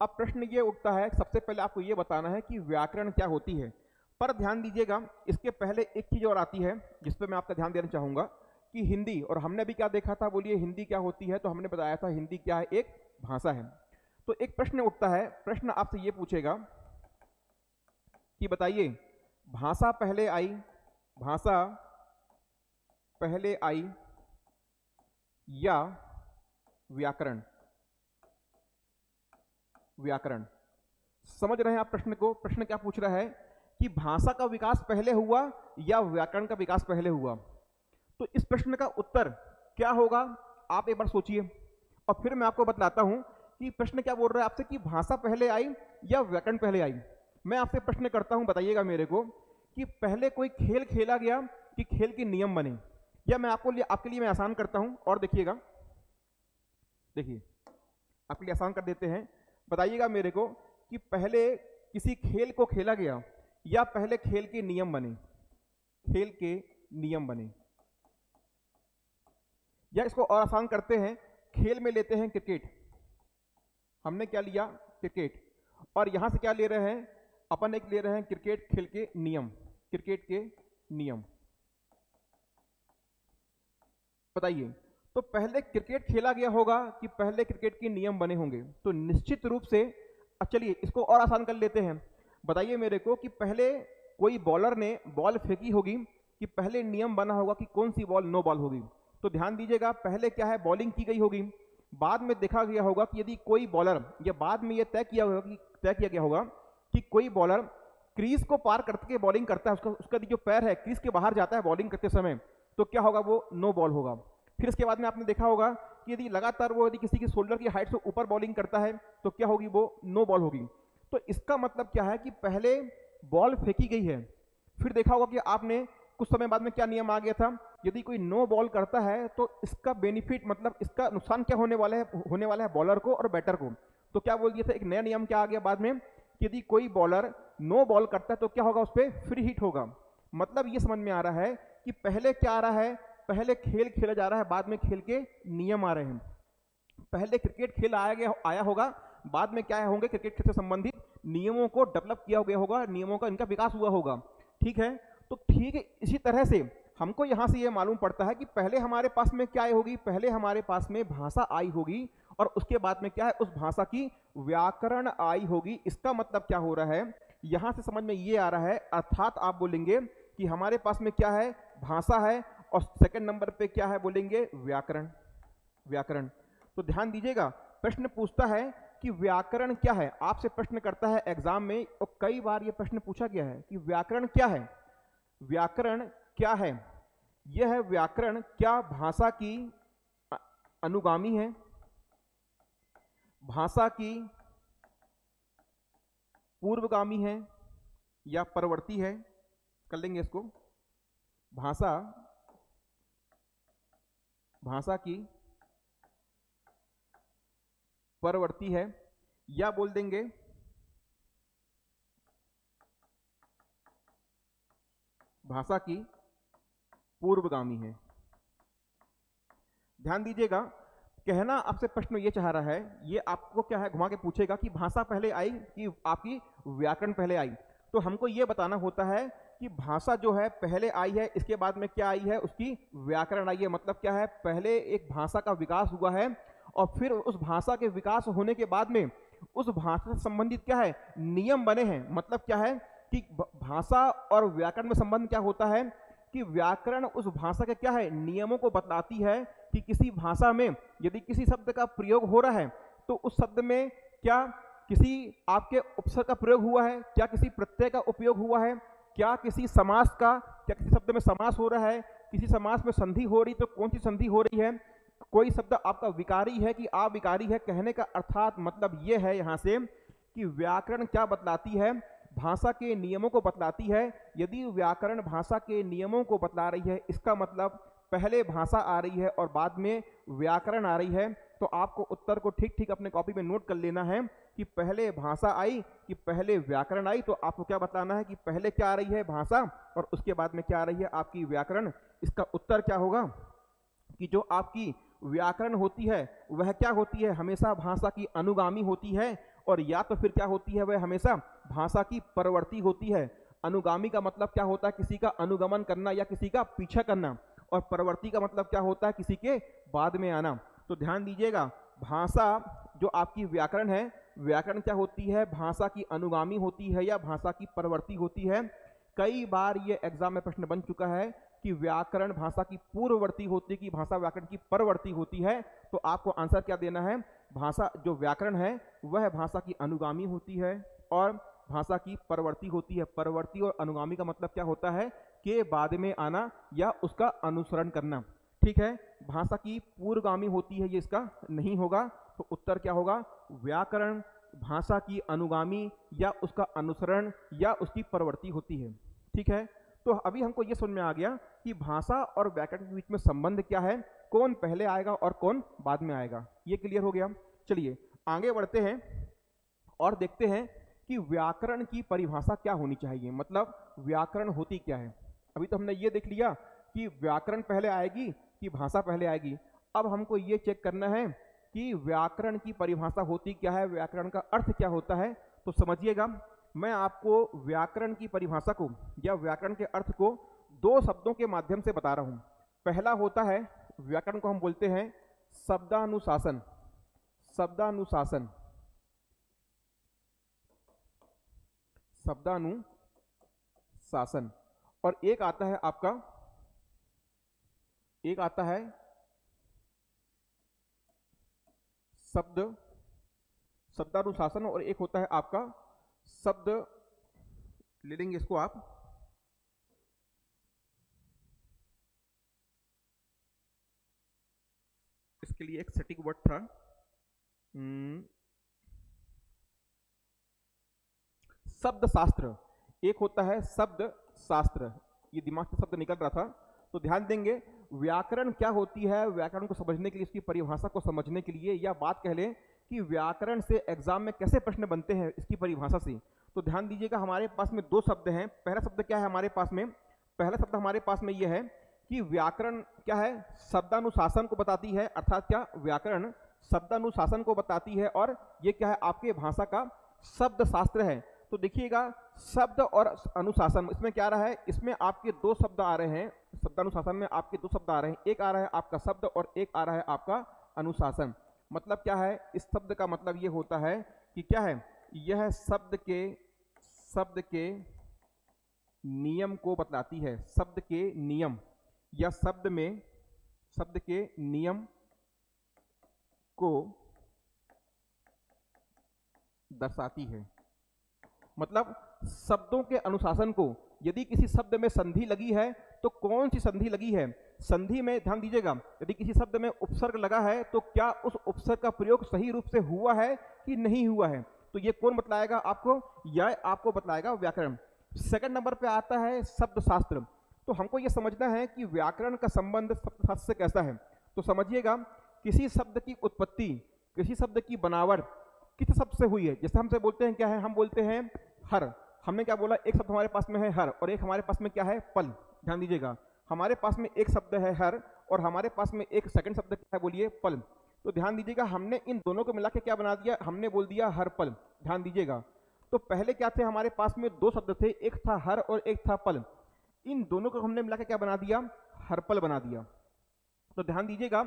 अब प्रश्न ये उठता है, सबसे पहले आपको ये बताना है कि व्याकरण क्या होती है। पर ध्यान दीजिएगा, इसके पहले एक चीज और आती है जिस पे मैं आपका ध्यान देना चाहूंगा कि हिंदी, और हमने भी क्या देखा था, बोलिए हिंदी क्या होती है, तो हमने बताया था हिंदी क्या है, एक भाषा है। तो एक प्रश्न उठता है, प्रश्न आपसे ये पूछेगा कि बताइए भाषा पहले आई, भाषा पहले आई या व्याकरण। व्याकरण, समझ रहे हैं आप प्रश्न को? प्रश्न क्या पूछ रहा है कि भाषा का विकास पहले हुआ या व्याकरण का विकास पहले हुआ। तो इस प्रश्न का उत्तर क्या होगा, आप एक बार सोचिए और फिर मैं आपको बतलाता हूं कि प्रश्न क्या बोल रहा है आपसे कि भाषा पहले आई या व्याकरण पहले आई। मैं आपसे प्रश्न करता हूं, बताइएगा मेरे को कि पहले कोई खेल खेला गया कि खेल के नियम बने, या मैं आपके लिए मैं आसान करता हूं और देखिएगा, देखिए आपके लिए आसान कर देते हैं, बताइएगा मेरे को कि पहले किसी खेल को खेला गया या पहले खेल के नियम बने, खेल के नियम बने। या इसको और आसान करते हैं, खेल में लेते हैं क्रिकेट, हमने क्या लिया, क्रिकेट, और यहां से क्या ले रहे हैं अपन, एक ले रहे हैं क्रिकेट खेल के नियम, क्रिकेट के नियम। बताइए, तो पहले क्रिकेट खेला गया होगा कि पहले क्रिकेट के नियम बने होंगे? तो निश्चित रूप से, चलिए इसको और आसान कर लेते हैं, बताइए मेरे को कि पहले कोई बॉलर ने बॉल फेंकी होगी कि पहले नियम बना होगा कि कौन सी बॉल नो बॉल होगी। तो ध्यान दीजिएगा, पहले क्या है, बॉलिंग की गई होगी, बाद में देखा गया होगा कि यदि कोई बॉलर, या बाद में यह तय किया गया होगा कि कोई बॉलर क्रीज को पार करके बॉलिंग करता है, उसका जो पैर है क्रीज के बाहर जाता है बॉलिंग करते समय, तो क्या होगा, वो नो बॉल होगा। फिर इसके बाद में आपने देखा होगा कि यदि लगातार वो यदि किसी की शोल्डर की हाइट से ऊपर बॉलिंग करता है तो क्या होगी, वो नो बॉल होगी। तो इसका मतलब क्या है कि पहले बॉल फेंकी गई है, फिर देखा होगा कि आपने कुछ समय बाद में क्या नियम आ गया था, यदि कोई नो बॉल करता है तो इसका बेनिफिट, मतलब इसका नुकसान क्या होने वाला है बॉलर को और बैटर को। तो क्या बोल दिया था, एक नया नियम क्या आ गया बाद में कि यदि कोई बॉलर नो बॉल करता है तो क्या होगा, उस पर फ्री हिट होगा। मतलब ये समझ में आ रहा है कि पहले क्या आ रहा है, पहले खेल खेला जा रहा है, बाद में खेल के नियम आ रहे हैं। पहले क्रिकेट खेल आया होगा, बाद में क्या होंगे, क्रिकेट खेल से संबंधित नियमों को डेवलप किया गया होगा, नियमों का इनका विकास हुआ होगा। ठीक है, तो ठीक है, इसी तरह से हमको यहां से ये मालूम पड़ता है कि पहले हमारे पास में क्या आई होगी, पहले हमारे पास में भाषा आई होगी और उसके बाद में क्या है, उस भाषा की व्याकरण आई होगी। इसका मतलब क्या हो रहा है, यहां से समझ में ये आ रहा है, अर्थात आप बोलेंगे कि हमारे पास में क्या है, भाषा है, और सेकंड नंबर पे क्या है, बोलेंगे व्याकरण। व्याकरण, तो ध्यान दीजिएगा, प्रश्न पूछता है कि व्याकरण क्या है, आपसे प्रश्न करता है एग्जाम में, और कई बार ये प्रश्न पूछा गया है कि व्याकरण क्या है, व्याकरण क्या है। यह है व्याकरण, क्या भाषा की अनुगामी है, भाषा की पूर्वगामी है या परवर्ती है। कर लेंगे इसको, भाषा की परवर्ती है, या बोल देंगे भाषा की पूर्वगामी है। ध्यान दीजिएगा, कहना आपसे प्रश्न ये चाह रहा है, ये आपको क्या है, घुमा के पूछेगा कि भाषा पहले आई कि आपकी व्याकरण पहले आई। तो हमको ये बताना होता है कि भाषा जो है पहले आई है, इसके बाद में क्या आई है, उसकी व्याकरण आई है। मतलब क्या है, पहले एक भाषा का विकास हुआ है और फिर उस भाषा के विकास होने के बाद में उस भाषा से संबंधित क्या है, नियम बने हैं। मतलब क्या है कि भाषा और व्याकरण में संबंध क्या होता है कि व्याकरण उस भाषा के क्या है, नियमों को बतलाती है कि किसी भाषा में यदि किसी शब्द का प्रयोग हो रहा है तो उस शब्द में क्या किसी आपके उपसर्ग का प्रयोग हुआ है, क्या किसी प्रत्यय का उपयोग हुआ है, क्या किसी समास का, क्या किसी शब्द में समास हो रहा है, किसी समास में संधि हो रही, तो कौन सी संधि हो रही है, कोई शब्द आपका विकारी है कि अविकारी है। कहने का अर्थात मतलब ये है यहाँ से कि व्याकरण क्या बतलाती है, भाषा के नियमों को बतलाती है। यदि व्याकरण भाषा के नियमों को बतला रही है, इसका मतलब पहले भाषा आ रही है और बाद में व्याकरण आ रही है, तो आपको उत्तर को ठीक ठीक अपने कॉपी में नोट कर लेना है कि पहले भाषा आई कि पहले व्याकरण आई। तो आपको क्या बताना है कि पहले क्या आ रही है, भाषा, और उसके बाद में क्या आ रही है, आपकी व्याकरण। इसका उत्तर क्या होगा कि जो आपकी व्याकरण होती है वह क्या होती है, हमेशा भाषा की अनुगामी होती है, और या तो फिर क्या होती है, वह हमेशा भाषा की परवर्ती होती है। अनुगामी का मतलब क्या होता है, किसी का अनुगमन करना या किसी का पीछा करना, और परवर्ती का मतलब क्या होता है, किसी के बाद में आना। तो ध्यान दीजिएगा, भाषा जो आपकी व्याकरण है, व्याकरण क्या होती है, भाषा की अनुगामी होती है या भाषा की परवर्ती होती है। कई बार ये एग्जाम में प्रश्न बन चुका है कि व्याकरण भाषा की पूर्ववर्ती होती है कि भाषा व्याकरण की परवर्ती होती है। तो आपको आंसर क्या देना है, भाषा जो व्याकरण है वह भाषा की अनुगामी होती है और भाषा की परवर्ती होती है। परवर्ती और अनुगामी का मतलब क्या होता है, के बाद में आना या उसका अनुसरण करना। ठीक है, भाषा की पूर्वगामी होती है, ये इसका नहीं होगा। तो उत्तर क्या होगा, व्याकरण भाषा की अनुगामी या उसका अनुसरण या उसकी परवर्ती होती है। ठीक है, तो अभी हमको ये समझ में आ गया कि भाषा और व्याकरण के बीच में संबंध क्या है, कौन पहले आएगा और कौन बाद में आएगा, ये क्लियर हो गया। चलिए आगे बढ़ते हैं और देखते हैं कि व्याकरण की परिभाषा क्या होनी चाहिए, मतलब व्याकरण होती क्या है। अभी तो हमने ये देख लिया कि व्याकरण पहले आएगी कि भाषा पहले आएगी। अब हमको ये चेक करना है कि व्याकरण की परिभाषा होती क्या है, व्याकरण का अर्थ क्या होता है। तो समझिएगा, मैं आपको व्याकरण की परिभाषा को या व्याकरण के अर्थ को दो शब्दों के माध्यम से बता रहा हूं। पहला होता है, व्याकरण को हम बोलते हैं शब्दानुशासन। शब्दानुशासन, शब्दानुशासन। और एक आता है आपका, एक आता है शब्दानुशासन, और एक होता है आपका शब्द, ले लेंगे इसको आप, इसके लिए एक सटीक वर्ड था, शब्द शास्त्र। एक होता है शब्द शास्त्र, ये दिमाग से शब्द निकल रहा था। तो ध्यान देंगे, व्याकरण क्या होती है, व्याकरण को समझने के लिए, इसकी परिभाषा को समझने के लिए, या बात कह लें कि व्याकरण से एग्जाम में कैसे प्रश्न बनते हैं इसकी परिभाषा से। तो ध्यान दीजिएगा, हमारे पास में दो शब्द हैं। पहला शब्द क्या है हमारे पास में, पहला शब्द हमारे पास में यह है कि व्याकरण क्या है, शब्दानुशासन को बताती है, अर्थात क्या, व्याकरण शब्दानुशासन को बताती है, और ये क्या है, आपके भाषा का शब्द शास्त्र है। तो देखिएगा, शब्द और अनुशासन, इसमें क्या रहा है, इसमें आपके दो शब्द आ रहे हैं, शब्दानुशासन में आपके दो शब्द आ रहे हैं, एक आ रहा है आपका शब्द और एक आ रहा है आपका अनुशासन। मतलब क्या है, इस शब्द का मतलब ये होता है कि क्या है, यह शब्द के नियम को बतलाती है, शब्द के नियम, या शब्द के नियम को दर्शाती है। मतलब शब्दों के अनुशासन को, यदि किसी शब्द में संधि लगी है तो कौन सी संधि लगी है, संधि में ध्यान दीजिएगा, यदि किसी शब्द में उपसर्ग लगा है तो क्या उस उपसर्ग का प्रयोग सही रूप से हुआ है कि नहीं हुआ है, तो ये कौन बतलाएगा आपको, यह आपको बतलाएगा व्याकरण। सेकंड नंबर पे आता है शब्द शास्त्र। तो हमको ये समझना है कि व्याकरण का संबंध शब्द शास्त्र से कैसा है। तो समझिएगा, किसी शब्द की उत्पत्ति, किसी शब्द की बनावट किस शब्द से हुई है। जैसे हमसे बोलते हैं क्या है, हम बोलते हैं हर, हमने क्या बोला, एक शब्द हमारे पास में है हर और एक हमारे पास में क्या है, पल। ध्यान दीजिएगा, हमारे पास में एक शब्द है हर और हमारे पास में एक सेकंड शब्द क्या है, बोलिए, पल। तो ध्यान दीजिएगा, हमने इन दोनों को मिला के क्या बना दिया, हमने बोल दिया हर पल। ध्यान दीजिएगा, तो पहले क्या थे, हमारे पास में दो शब्द थे, एक था हर और एक था पल। इन दोनों को हमने मिला के क्या बना दिया, हर पल बना दिया। तो ध्यान दीजिएगा,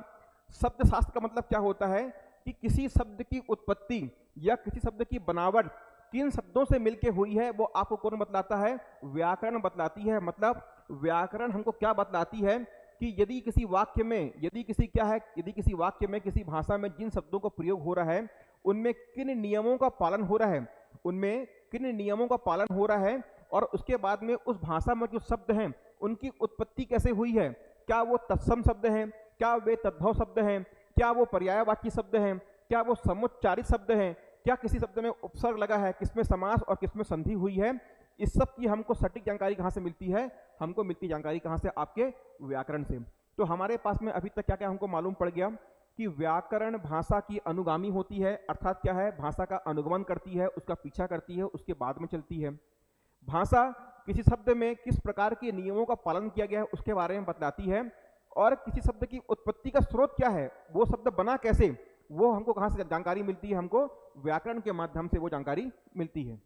शब्द शास्त्र का मतलब क्या होता है कि किसी शब्द की उत्पत्ति या किसी शब्द की बनावट किन शब्दों से मिलके हुई है, वो आपको कौन बतलाता है, व्याकरण बतलाती है। मतलब व्याकरण हमको क्या बतलाती है कि यदि किसी वाक्य में, यदि किसी वाक्य में, किसी भाषा में जिन शब्दों का प्रयोग हो रहा है उनमें किन नियमों का पालन हो रहा है, उनमें किन नियमों का पालन हो रहा है, और उसके बाद में उस भाषा में जो शब्द हैं उनकी उत्पत्ति कैसे हुई है, क्या वो तत्सम शब्द हैं, क्या वे तद्भव शब्द हैं, क्या वो पर्यायवाची शब्द हैं, क्या वो समुच्चारित शब्द हैं, क्या किसी शब्द में उपसर्ग लगा है, किसमें समास और किसमें संधि हुई है, इस सब की हमको सटीक जानकारी कहाँ से मिलती है, हमको मिलती जानकारी कहाँ से, आपके व्याकरण से। तो हमारे पास में अभी तक क्या क्या हमको मालूम पड़ गया कि व्याकरण भाषा की अनुगामी होती है, अर्थात क्या है, भाषा का अनुगमन करती है, उसका पीछा करती है, उसके बाद में चलती है। भाषा किसी शब्द में किस प्रकार के नियमों का पालन किया गया है उसके बारे में बतलाती है, और किसी शब्द की उत्पत्ति का स्रोत क्या है, वो शब्द बना कैसे, वो हमको कहाँ से जानकारी मिलती है, हमको व्याकरण के माध्यम से वो जानकारी मिलती है।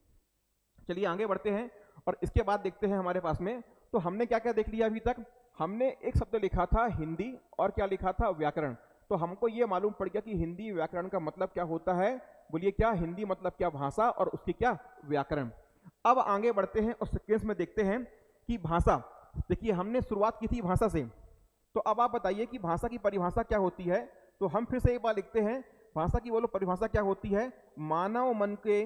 चलिए आगे बढ़ते हैं और इसके बाद देखते हैं हमारे पास में, तो हमने क्या क्या देख लिया अभी तक। हमने एक शब्द लिखा था हिंदी और क्या लिखा था, व्याकरण। तो हमको ये मालूम पड़ गया कि हिंदी व्याकरण का मतलब क्या होता है, बोलिए क्या, हिंदी मतलब क्या, भाषा, और उसकी क्या, व्याकरण। अब आगे बढ़ते हैं और सीक्वेंस में देखते हैं कि भाषा, देखिए हमने शुरुआत की थी भाषा से, तो अब आप बताइए कि भाषा की परिभाषा क्या होती है। तो हम फिर से एक बार लिखते हैं, भाषा की बोलो परिभाषा क्या होती है, मानव मन के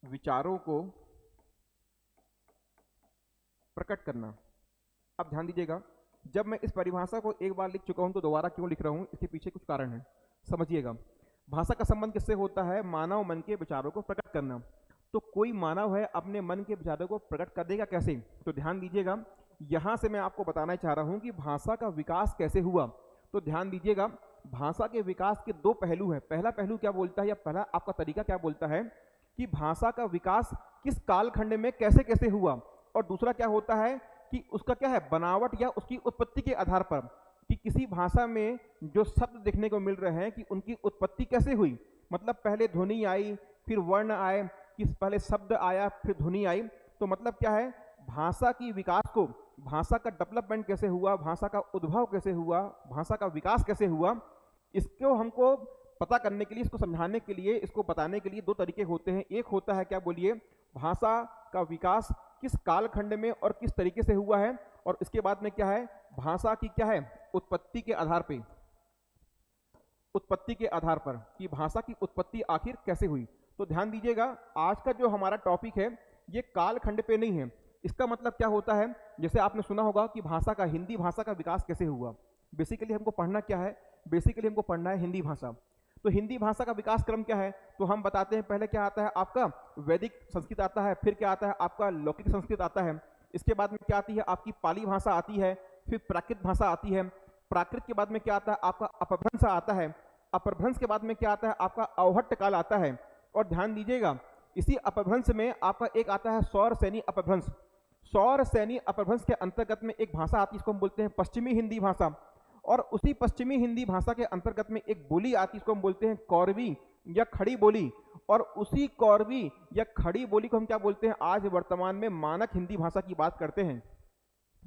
विचारों को प्रकट करना। अब ध्यान दीजिएगा, जब मैं इस परिभाषा को एक बार लिख चुका हूं तो दोबारा क्यों लिख रहा हूं, इसके पीछे कुछ कारण है, समझिएगा। भाषा का संबंध किससे होता है, मानव मन के विचारों को प्रकट करना। तो कोई मानव है अपने मन के विचारों को प्रकट कर देगा कैसे, तो ध्यान दीजिएगा, यहां से मैं आपको बताना चाह रहा हूं कि भाषा का विकास कैसे हुआ। तो ध्यान दीजिएगा, भाषा के विकास के दो पहलू हैं। पहला पहलू क्या बोलता है, या पहला आपका तरीका क्या बोलता है कि भाषा का विकास किस कालखंड में कैसे कैसे हुआ, और दूसरा क्या होता है कि उसका क्या है, बनावट या उसकी उत्पत्ति के आधार पर, कि किसी भाषा में जो शब्द देखने को मिल रहे हैं कि उनकी उत्पत्ति कैसे हुई, मतलब पहले ध्वनि आई फिर वर्ण आए, कि पहले शब्द आया फिर ध्वनि आई। तो मतलब क्या है, भाषा की विकास को, भाषा का डेवलपमेंट कैसे हुआ, भाषा का उद्भव कैसे हुआ, भाषा का विकास कैसे हुआ, इसको हमको पता करने के लिए, इसको समझाने के लिए, इसको बताने के लिए दो तरीके होते हैं। एक होता है क्या बोलिए, भाषा का विकास किस कालखंड में और किस तरीके से हुआ है, और इसके बाद में क्या है, भाषा की क्या है, उत्पत्ति के आधार पे, उत्पत्ति के आधार पर कि भाषा की उत्पत्ति आखिर कैसे हुई। तो ध्यान दीजिएगा, आज का जो हमारा टॉपिक है ये कालखंड पे नहीं है। इसका मतलब क्या होता है, जैसे आपने सुना होगा कि भाषा का, हिंदी भाषा का विकास कैसे हुआ। बेसिकली हमको पढ़ना क्या है, बेसिकली हमको पढ़ना है हिंदी भाषा। तो हिंदी भाषा का विकास क्रम क्या है, तो हम बताते हैं, पहले क्या आता है आपका, वैदिक संस्कृत आता है, फिर क्या आता है आपका लौकिक संस्कृत आता है, इसके बाद में क्या आती है आपकी पाली भाषा आती है, फिर प्राकृत भाषा आती है, प्राकृत के बाद में क्या आता है आपका अपभ्रंश आता है, अपभ्रंश के बाद में क्या आता है आपका अवहट्ट काल आता है। और ध्यान दीजिएगा, इसी अपभ्रंश में आपका एक आता है सौर सैनी अपभ्रंश। सौर सैनी अपभ्रंश के अंतर्गत में एक भाषा आती है, इसको हम बोलते हैं पश्चिमी हिंदी भाषा। और उसी पश्चिमी हिंदी भाषा के अंतर्गत में एक बोली आती है, इसको हम बोलते हैं कौरवी या खड़ी बोली। और उसी कौरवी या खड़ी बोली को हम क्या बोलते हैं, आज वर्तमान में मानक हिंदी भाषा की बात करते हैं।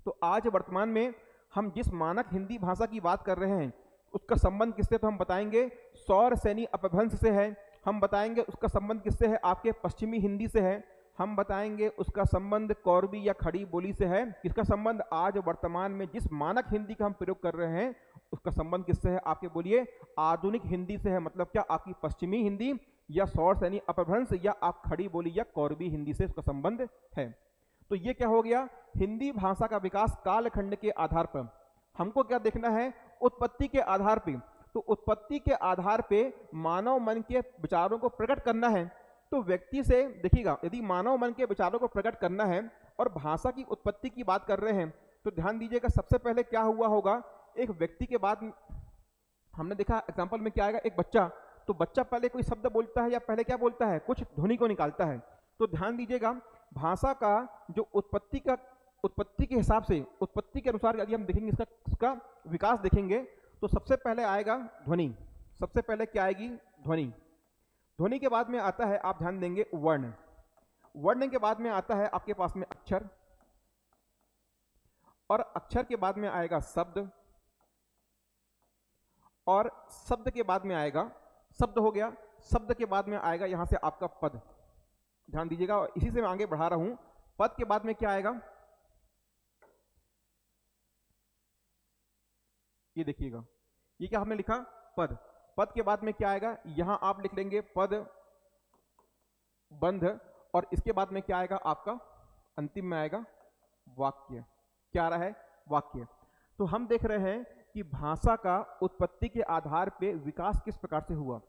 तो आज वर्तमान में हम जिस मानक हिंदी भाषा की बात कर रहे हैं उसका संबंध किससे, तो हम बताएंगे सौर सैनी अपभ्रंश से है, हम बताएंगे उसका संबंध किससे है, आपके पश्चिमी हिंदी से है, हम बताएंगे उसका संबंध कौरवी या खड़ी बोली से है। किसका संबंध, आज वर्तमान में जिस मानक हिंदी का हम प्रयोग कर रहे हैं उसका संबंध किससे है, आपके बोलिए आधुनिक हिंदी से है। मतलब क्या, आपकी पश्चिमी हिंदी या सौर सैनी अपभ्रंश या आप खड़ी बोली या कौरवी हिंदी से उसका संबंध है। तो ये क्या हो गया, हिंदी भाषा का विकास कालखंड के आधार पर। हमको क्या देखना है, उत्पत्ति के आधार पे। तो उत्पत्ति के आधार पे मानव मन के विचारों को प्रकट करना है। तो व्यक्ति से देखिएगा, यदि मानव मन के विचारों को प्रकट करना है और भाषा की उत्पत्ति की बात कर रहे हैं, तो ध्यान दीजिएगा सबसे पहले क्या हुआ होगा, एक व्यक्ति के बाद हमने देखा एग्जाम्पल में क्या आएगा, एक बच्चा। तो बच्चा पहले कोई शब्द बोलता है या पहले क्या बोलता है, कुछ ध्वनि को निकालता है। तो ध्यान दीजिएगा, भाषा का जो उत्पत्ति के हिसाब से, उत्पत्ति के अनुसार यदि हम देखेंगे इसका विकास देखेंगे, तो सबसे पहले आएगा ध्वनि। सबसे पहले क्या आएगी, ध्वनि। ध्वनि के बाद में आता है, आप ध्यान देंगे, वर्ण। वर्ण के बाद में आता है आपके पास में अक्षर, और अक्षर के बाद में आएगा शब्द, और शब्द के बाद में आएगा, शब्द हो गया, शब्द के बाद में आएगा यहां से आपका पद। ध्यान दीजिएगा, और इसी से मैं आगे बढ़ा रहा हूं। पद के बाद में क्या आएगा, ये देखिएगा, ये क्या हमने लिखा, पद। पद के बाद में क्या आएगा, यहां आप लिख लेंगे पद, बंध, और इसके बाद में क्या आएगा आपका, अंतिम में आएगा वाक्य। क्या आ रहा है, वाक्य। तो हम देख रहे हैं कि भाषा का उत्पत्ति के आधार पे विकास किस प्रकार से हुआ।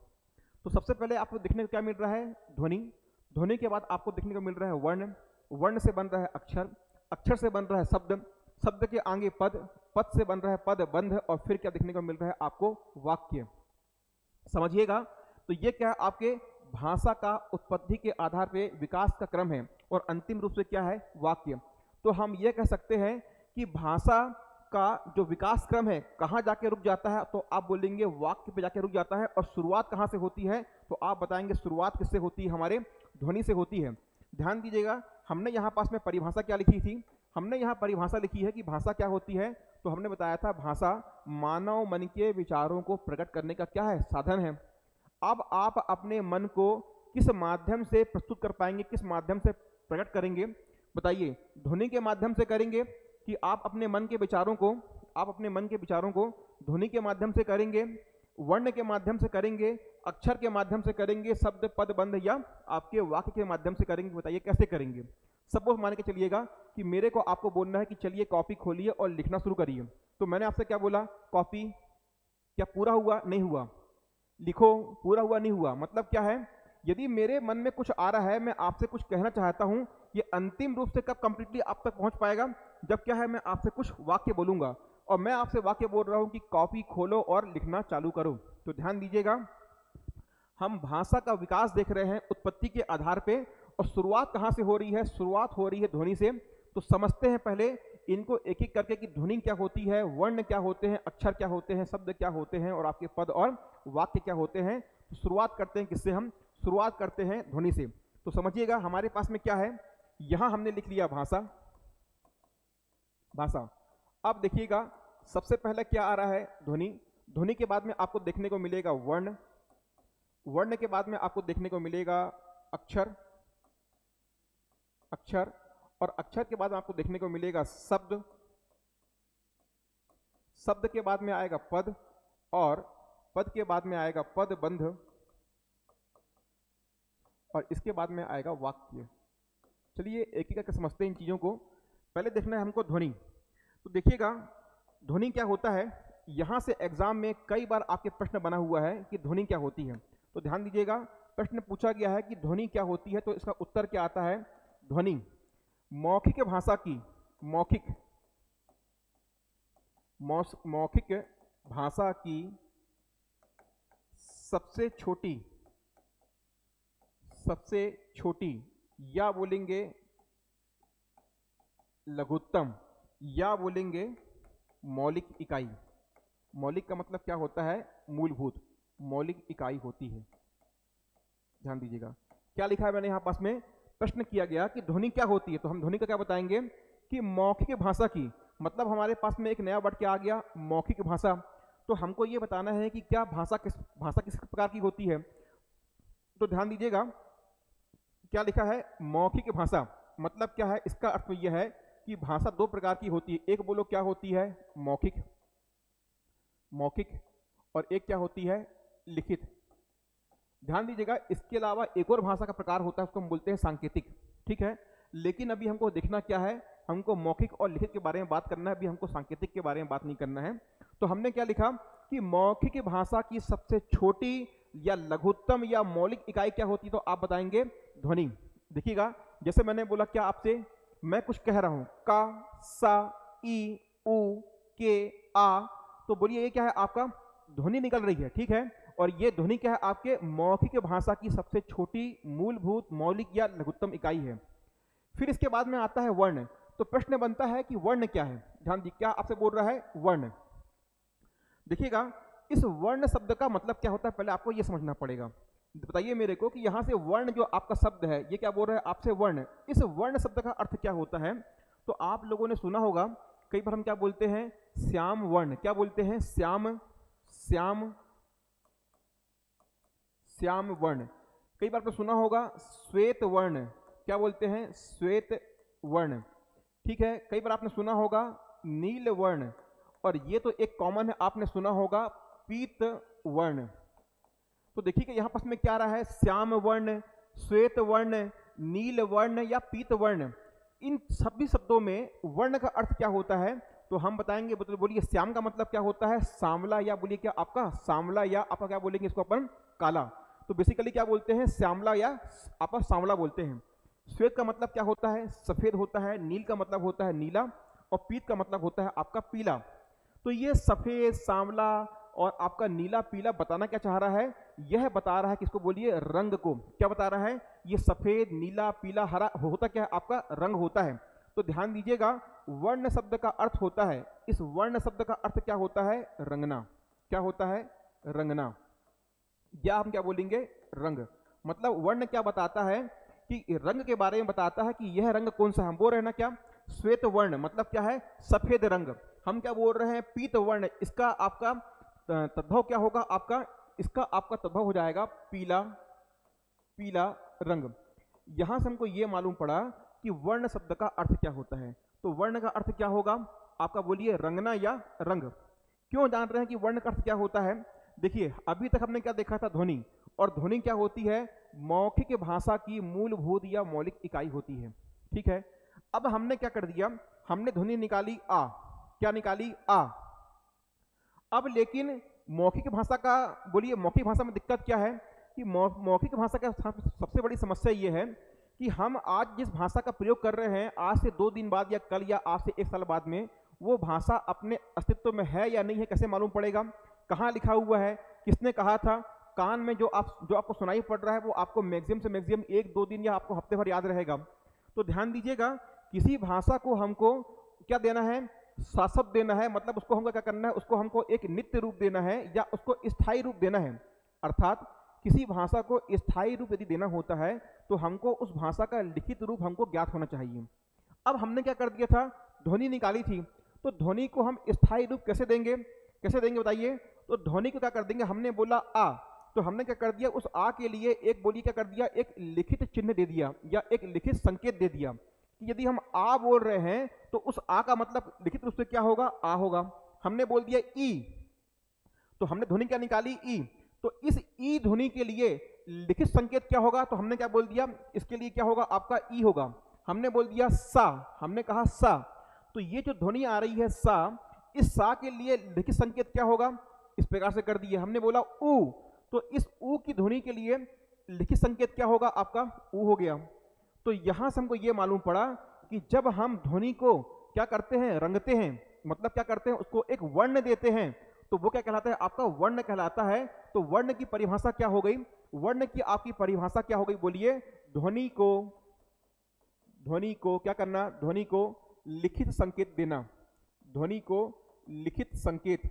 तो सबसे पहले आपको देखने को क्या मिल रहा है, ध्वनि। ध्वनि के बाद आपको देखने को मिल रहा है वर्ण, वर्ण से बन रहा है अक्षर, अक्षर से बन रहा है शब्द, शब्द के आगे पद, पद से बन रहा है पद बंध, और फिर क्या देखने को मिल रहा है आपको, वाक्य। समझिएगा, तो ये क्या है, आपके भाषा का उत्पत्ति के आधार पे विकास का क्रम है, और अंतिम रूप से क्या है, वाक्य। तो हम ये कह सकते हैं कि भाषा का जो विकास क्रम है कहाँ जाके रुक जाता है, तो आप बोलेंगे वाक्य पे जाके रुक जाता है। और शुरुआत कहाँ से होती है, तो आप बताएंगे शुरुआत किससे होती है, हमारे ध्वनि से होती है। ध्यान दीजिएगा, हमने यहाँ पास में परिभाषा क्या लिखी थी, हमने यहाँ परिभाषा लिखी है कि भाषा क्या होती है। तो हमने बताया था भाषा मानव मन के विचारों को प्रकट करने का क्या है, साधन है। अब आप अपने मन को किस माध्यम से प्रस्तुत कर पाएंगे, किस माध्यम से प्रकट करेंगे, बताइए। ध्वनि के माध्यम से करेंगे कि आप अपने मन के विचारों को, आप अपने मन के विचारों को ध्वनि के माध्यम से करेंगे, वर्ण के माध्यम से करेंगे, अक्षर के माध्यम से करेंगे, शब्द पद बंध, या आपके वाक्य के माध्यम से करेंगे, बताइए कैसे करेंगे। सपोज मान के चलिएगा कि मेरे को आपको बोलना है कि चलिए कॉपी खोलिए और लिखना शुरू करिए। तो मैंने आपसे क्या बोला, कॉपी, क्या पूरा हुआ, नहीं हुआ, लिखो, पूरा हुआ, नहीं हुआ। मतलब क्या है, यदि मेरे मन में कुछ आ रहा है, मैं आपसे कुछ कहना चाहता हूं, ये अंतिम रूप से कब कंप्लीटली आप तक पहुंच पाएगा, जब क्या है, मैं आपसे कुछ वाक्य बोलूंगा, और मैं आपसे वाक्य बोल रहा हूं कि कॉपी खोलो और लिखना चालू करो। तो ध्यान दीजिएगा, हम भाषा का विकास देख रहे हैं उत्पत्ति के आधार पे, और शुरुआत कहाँ से हो रही है, शुरुआत हो रही है ध्वनि से। तो समझते हैं पहले इनको एक एक करके कि ध्वनि क्या होती है, वर्ण क्या होते हैं, अक्षर क्या होते हैं, शब्द क्या होते हैं, और आपके पद और वाक्य क्या होते हैं। तो शुरुआत करते हैं किससे, हम शुरुआत करते हैं ध्वनि से। तो समझिएगा हमारे पास में क्या है, यहां हमने लिख लिया भाषा, भाषा। अब देखिएगा सबसे पहले क्या आ रहा है, ध्वनि। ध्वनि के बाद में आपको देखने को मिलेगा वर्ण, वर्ण के बाद में आपको देखने को मिलेगा अक्षर, अक्षर, और अक्षर के बाद में आपको देखने को मिलेगा शब्द, शब्द के बाद में आएगा पद, और पद के बाद में आएगा पद बंध, और इसके बाद में आएगा वाक्य। चलिए एक एक करके समझते हैं इन चीजों को। पहले देखना है हमको ध्वनि। तो देखिएगा ध्वनि क्या होता है, यहां से एग्जाम में कई बार आपके प्रश्न बना हुआ है कि ध्वनि क्या होती है। तो ध्यान दीजिएगा, प्रश्न पूछा गया है कि ध्वनि क्या होती है, तो इसका उत्तर क्या आता है, ध्वनि मौखिक भाषा की, मौखिक, मौखिक भाषा की सबसे छोटी, सबसे छोटी, या बोलेंगे लघुत्तम, या बोलेंगे मौलिक इकाई। मौलिक का मतलब क्या होता है, मूलभूत, मौलिक इकाई होती है। ध्यान दीजिएगा क्या लिखा है मैंने यहां पास में, प्रश्न किया गया कि ध्वनि क्या होती है, तो हम ध्वनि का क्या बताएंगे कि मौखिक भाषा की, मतलब हमारे पास में एक नया वर्ड क्या आ गया, मौखिक भाषा। तो हमको ये बताना है कि क्या भाषा किस प्रकार की होती है। तो ध्यान दीजिएगा क्या लिखा है, मौखिक भाषा, मतलब क्या है, इसका अर्थ यह है कि भाषा दो प्रकार की होती है। एक बोलो क्या होती है, मौखिक, मौखिक, और एक क्या होती है, लिखित। ध्यान दीजिएगा इसके अलावा एक और भाषा का प्रकार होता है, उसको हम बोलते हैं सांकेतिक, ठीक है। लेकिन अभी हमको देखना क्या है, हमको मौखिक और लिखित के बारे में बात करना है, अभी हमको सांकेतिक के बारे में बात नहीं करना है। तो हमने क्या लिखा कि मौखिक भाषा की सबसे छोटी या लघुत्तम या मौलिक इकाई क्या होती है, तो आप बताएंगे ध्वनि। देखिएगा जैसे मैंने बोला क्या आपसे, मैं कुछ कह रहा हूं, का, सा, ई, उ, के, आ, तो बोलिए ये क्या है, आपका ध्वनि निकल रही है, ठीक है। और ये ध्वनि क्या है, आपके मौखिक भाषा की सबसे छोटी, मूलभूत, मौलिक या लघुत्तम इकाई है। फिर इसके बाद में आता है वर्ण। तो प्रश्न बनता है कि वर्ण क्या है, ध्यान दीजिए क्या आपसे बोल रहा है, वर्ण। देखिएगा इस वर्ण शब्द का मतलब क्या होता है, पहले आपको यह समझना पड़ेगा। बताइए मेरे को कि यहां से वर्ण जो आपका शब्द है, ये क्या बोल रहा है आपसे, वर्ण। इस वर्ण शब्द का अर्थ क्या होता है, तो आप लोगों ने सुना होगा कई बार हम क्या बोलते हैं, श्याम वर्ण, क्या बोलते हैं, श्याम, श्याम, श्याम वर्ण। कई बार आपने सुना होगा श्वेत वर्ण, क्या बोलते हैं, श्वेत वर्ण, ठीक है। कई बार आपने सुना होगा नील वर्ण, और ये तो एक कॉमन है, आपने सुना होगा पीत वर्ण। तो देखिए कि यहां पास में क्या आ रहा है, श्याम वर्ण, श्वेत वर्ण, नील वर्ण या पीत वर्ण, इन सभी शब्दों में वर्ण का अर्थ क्या होता है? तो हम बताएंगे। बोलिए श्याम का मतलब क्या होता है? सांवला, या बोलिए क्या आपका सांवला, या आपका क्या बोलेंगे इसको अपन? काला। तो बेसिकली क्या बोलते हैं? श्यामला या आपका सांवला बोलते हैं। श्वेत का मतलब क्या होता है? सफेद होता है। नील का मतलब होता है नीला, और पीत का मतलब होता है आपका पीला। तो ये सफेद, सांवला और आपका नीला, पीला बताना क्या चाह रहा है? यह बता रहा है किसको? बोलिए रंग को। क्या बता रहा है? ये सफेद, नीला, पीला, हरा होता क्या है? आपका रंग होता है। तो ध्यान दीजिएगा, वर्ण शब्द का अर्थ होता है, इस वर्ण शब्द का अर्थ क्या होता है? रंगना। क्या होता है? रंगना, या हम क्या बोलेंगे? रंग। मतलब वर्ण क्या बताता है? कि रंग के बारे में बताता है कि यह रंग कौन सा है। हम बोल रहे हैं ना क्या? श्वेत वर्ण मतलब क्या है? सफेद रंग। हम क्या बोल रहे हैं? पीत वर्ण। इसका आपका तद्भव क्या होगा? आपका इसका आपका तद्भव हो जाएगा पीला, पीला रंग। यहां से हमको ये मालूम पड़ा कि वर्ण शब्द का अर्थ क्या होता है। तो वर्ण का अर्थ क्या होगा आपका? बोलिए रंगना या रंग। क्यों जान रहे हैं कि वर्ण का अर्थ क्या होता है? देखिए अभी तक हमने क्या देखा था? ध्वनि। और ध्वनि क्या होती है? मौखिक भाषा की मूलभूत या मौलिक इकाई होती है। ठीक है। अब हमने क्या कर दिया? हमने ध्वनि निकाली आ। क्या निकाली? आ। अब लेकिन मौखिक भाषा का, बोलिए मौखिक भाषा में दिक्कत क्या है? कि मौखिक भाषा का सबसे बड़ी समस्या ये है कि हम आज जिस भाषा का प्रयोग कर रहे हैं, आज से 2 दिन बाद या कल या आज से 1 साल बाद में वो भाषा अपने अस्तित्व में है या नहीं है, कैसे मालूम पड़ेगा? कहाँ लिखा हुआ है? किसने कहा था? कान में जो आपको सुनाई पड़ रहा है वो आपको मैक्सिमम से मैक्सिमम 1-2 दिन या आपको हफ्ते भर याद रहेगा। तो ध्यान दीजिएगा, किसी भाषा को हमको क्या देना है? शाश्वत देना है। मतलब उसको हमको क्या करना है? उसको हमको एक नित्य रूप देना है या उसको स्थायी रूप देना है। अर्थात किसी भाषा को स्थायी रूप यदि देना होता है तो हमको उस भाषा का लिखित रूप हमको ज्ञात होना चाहिए। अब हमने क्या कर दिया था? ध्वनि निकाली थी। तो ध्वनि को हम स्थायी रूप कैसे देंगे? कैसे देंगे बताइए? तो ध्वनि को क्या कर देंगे? हमने बोला आ, तो हमने क्या कर दिया? उस आ के लिए एक, बोलिए क्या कर दिया? एक लिखित चिन्ह दे दिया या एक लिखित संकेत दे दिया कि यदि हम आ बोल रहे हैं तो उस आ का मतलब लिखित रूप से क्या होगा? आ होगा। हमने बोल दिया ई, तो हमने ध्वनि क्या निकाली? ई। तो इस ई ध्वनि के लिए लिखित संकेत क्या होगा? तो हमने क्या बोल दिया? इसके लिए क्या होगा? आपका ई होगा। हमने बोल दिया सा, हमने कहा सा। तो ये जो ध्वनि आ रही है सा, इस सा के लिए लिखित संकेत क्या होगा? इस प्रकार से कर दिए। हमने बोला ऊ, तो इस ऊ की ध्वनि के लिए लिखित संकेत क्या होगा? आपका ऊ हो गया। तो यहां से हमको ये मालूम पड़ा कि जब हम ध्वनि को क्या करते हैं? रंगते हैं, मतलब क्या करते हैं? उसको एक वर्ण देते हैं, तो वो क्या कहलाता है? आपका वर्ण कहलाता है। तो वर्ण की परिभाषा क्या हो गई? वर्ण की आपकी परिभाषा क्या हो गई? बोलिए ध्वनि को क्या करना? ध्वनि को लिखित संकेत देना। ध्वनि को लिखित संकेत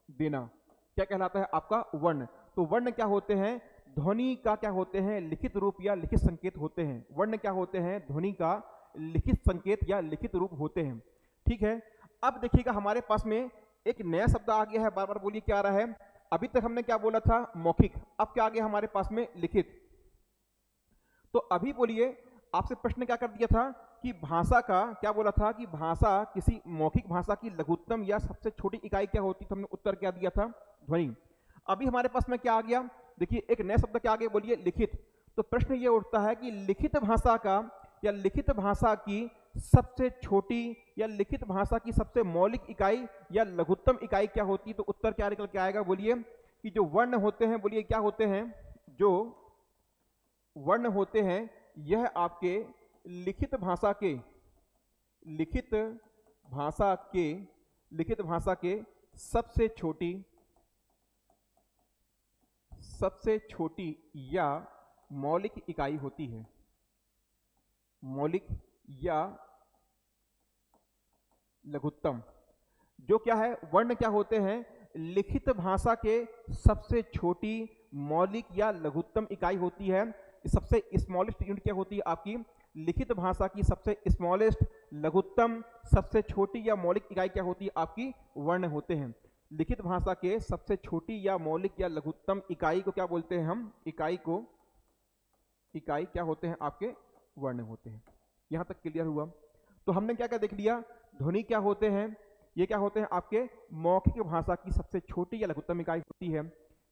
देना क्या कहलाता है? आपका वर्ण। तो वर्ण क्या होते हैं? ध्वनि का क्या होते हैं? लिखित रूप या लिखित संकेत होते हैं। वर्ण क्या होते हैं? ध्वनि का लिखित संकेत या लिखित रूप होते हैं। ठीक है। अब देखिएगा हमारे पास में एक नया शब्द आ गया है। बार बार बोलिए क्या आ रहा है? अभी तक हमने क्या बोला था? मौखिक। अब क्या आ गया हमारे पास में? लिखित। तो अभी बोलिए आपसे प्रश्न क्या कर दिया था कि भाषा का क्या बोला था? कि भाषा, किसी मौखिक भाषा की लघुत्तम या सबसे छोटी इकाई क्या होती? तो हमने उत्तर क्या दिया था? ध्वनि। अभी हमारे पास में क्या आ गया? देखिए एक नया शब्द क्या आ गया? बोलिए लिखित। तो प्रश्न ये उठता है कि लिखित भाषा का या लिखित भाषा की सबसे छोटी या लिखित भाषा की सबसे मौलिक इकाई या लघुत्तम इकाई क्या होती? तो उत्तर क्या निकल के आएगा? बोलिए कि जो वर्ण होते हैं, बोलिए क्या होते हैं? जो वर्ण होते हैं यह आपके लिखित भाषा के सबसे छोटी या मौलिक इकाई होती है। मौलिक या लघुत्तम। जो क्या है? वर्ण क्या होते हैं? लिखित भाषा के सबसे छोटी, मौलिक या लघुत्तम इकाई होती है। सबसे स्मॉलेस्ट यूनिट क्या होती है? आपकी लिखित भाषा की सबसे स्मॉलेस्ट, लघुत्तम, सबसे छोटी या मौलिक इकाई क्या होती है? आपकी वर्ण होते हैं। लिखित भाषा के सबसे छोटी या मौलिक या लघुत्तम इकाई को क्या बोलते हैं हम? इकाई क्या होते हैं? आपके वर्ण होते हैं। यहां तक क्लियर हुआ? तो हमने क्या क्या देख लिया? ध्वनि क्या होते हैं? ये क्या होते हैं? आपके मौखिक भाषा की सबसे छोटी या लघुत्तम इकाई होती है।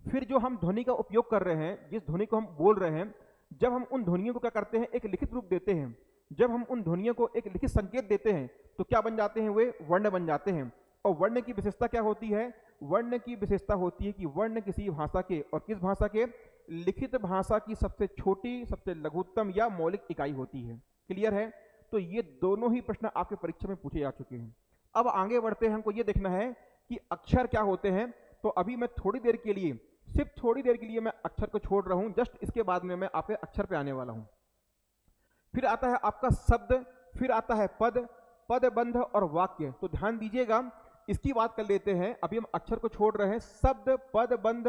फिर जो हम ध्वनि का उपयोग कर रहे हैं, जिस ध्वनि को हम बोल रहे हैं, जब हम उन ध्वनियों को क्या करते हैं, एक लिखित रूप देते हैं, जब हम उन ध्वनियों को एक लिखित संकेत देते हैं तो क्या बन जाते हैं, वे वर्ण बन जाते हैं। और वर्ण की विशेषता क्या होती है, वर्ण की विशेषता होती है कि वर्ण किसी भाषा के, और किस भाषा के, लिखित भाषा की सबसे छोटी, सबसे लघुत्तम या मौलिक इकाई होती है। क्लियर है? तो ये दोनों ही प्रश्न आपके परीक्षा में पूछे जा चुके हैं। अब आगे बढ़ते हैं, हमको ये देखना है कि अक्षर क्या होते हैं। तो अभी मैं थोड़ी देर के लिए, सिर्फ थोड़ी देर के लिए मैं अक्षर को छोड़ रहा हूं, जस्ट इसके बाद में मैं आपके अक्षर पे आने वाला हूं। फिर आता है आपका शब्द, फिर आता है पद, पदबंध और वाक्य। तो ध्यान दीजिएगा, इसकी बात कर लेते हैं। अभी हम अक्षर को छोड़ रहे हैं, शब्द, पदबंध,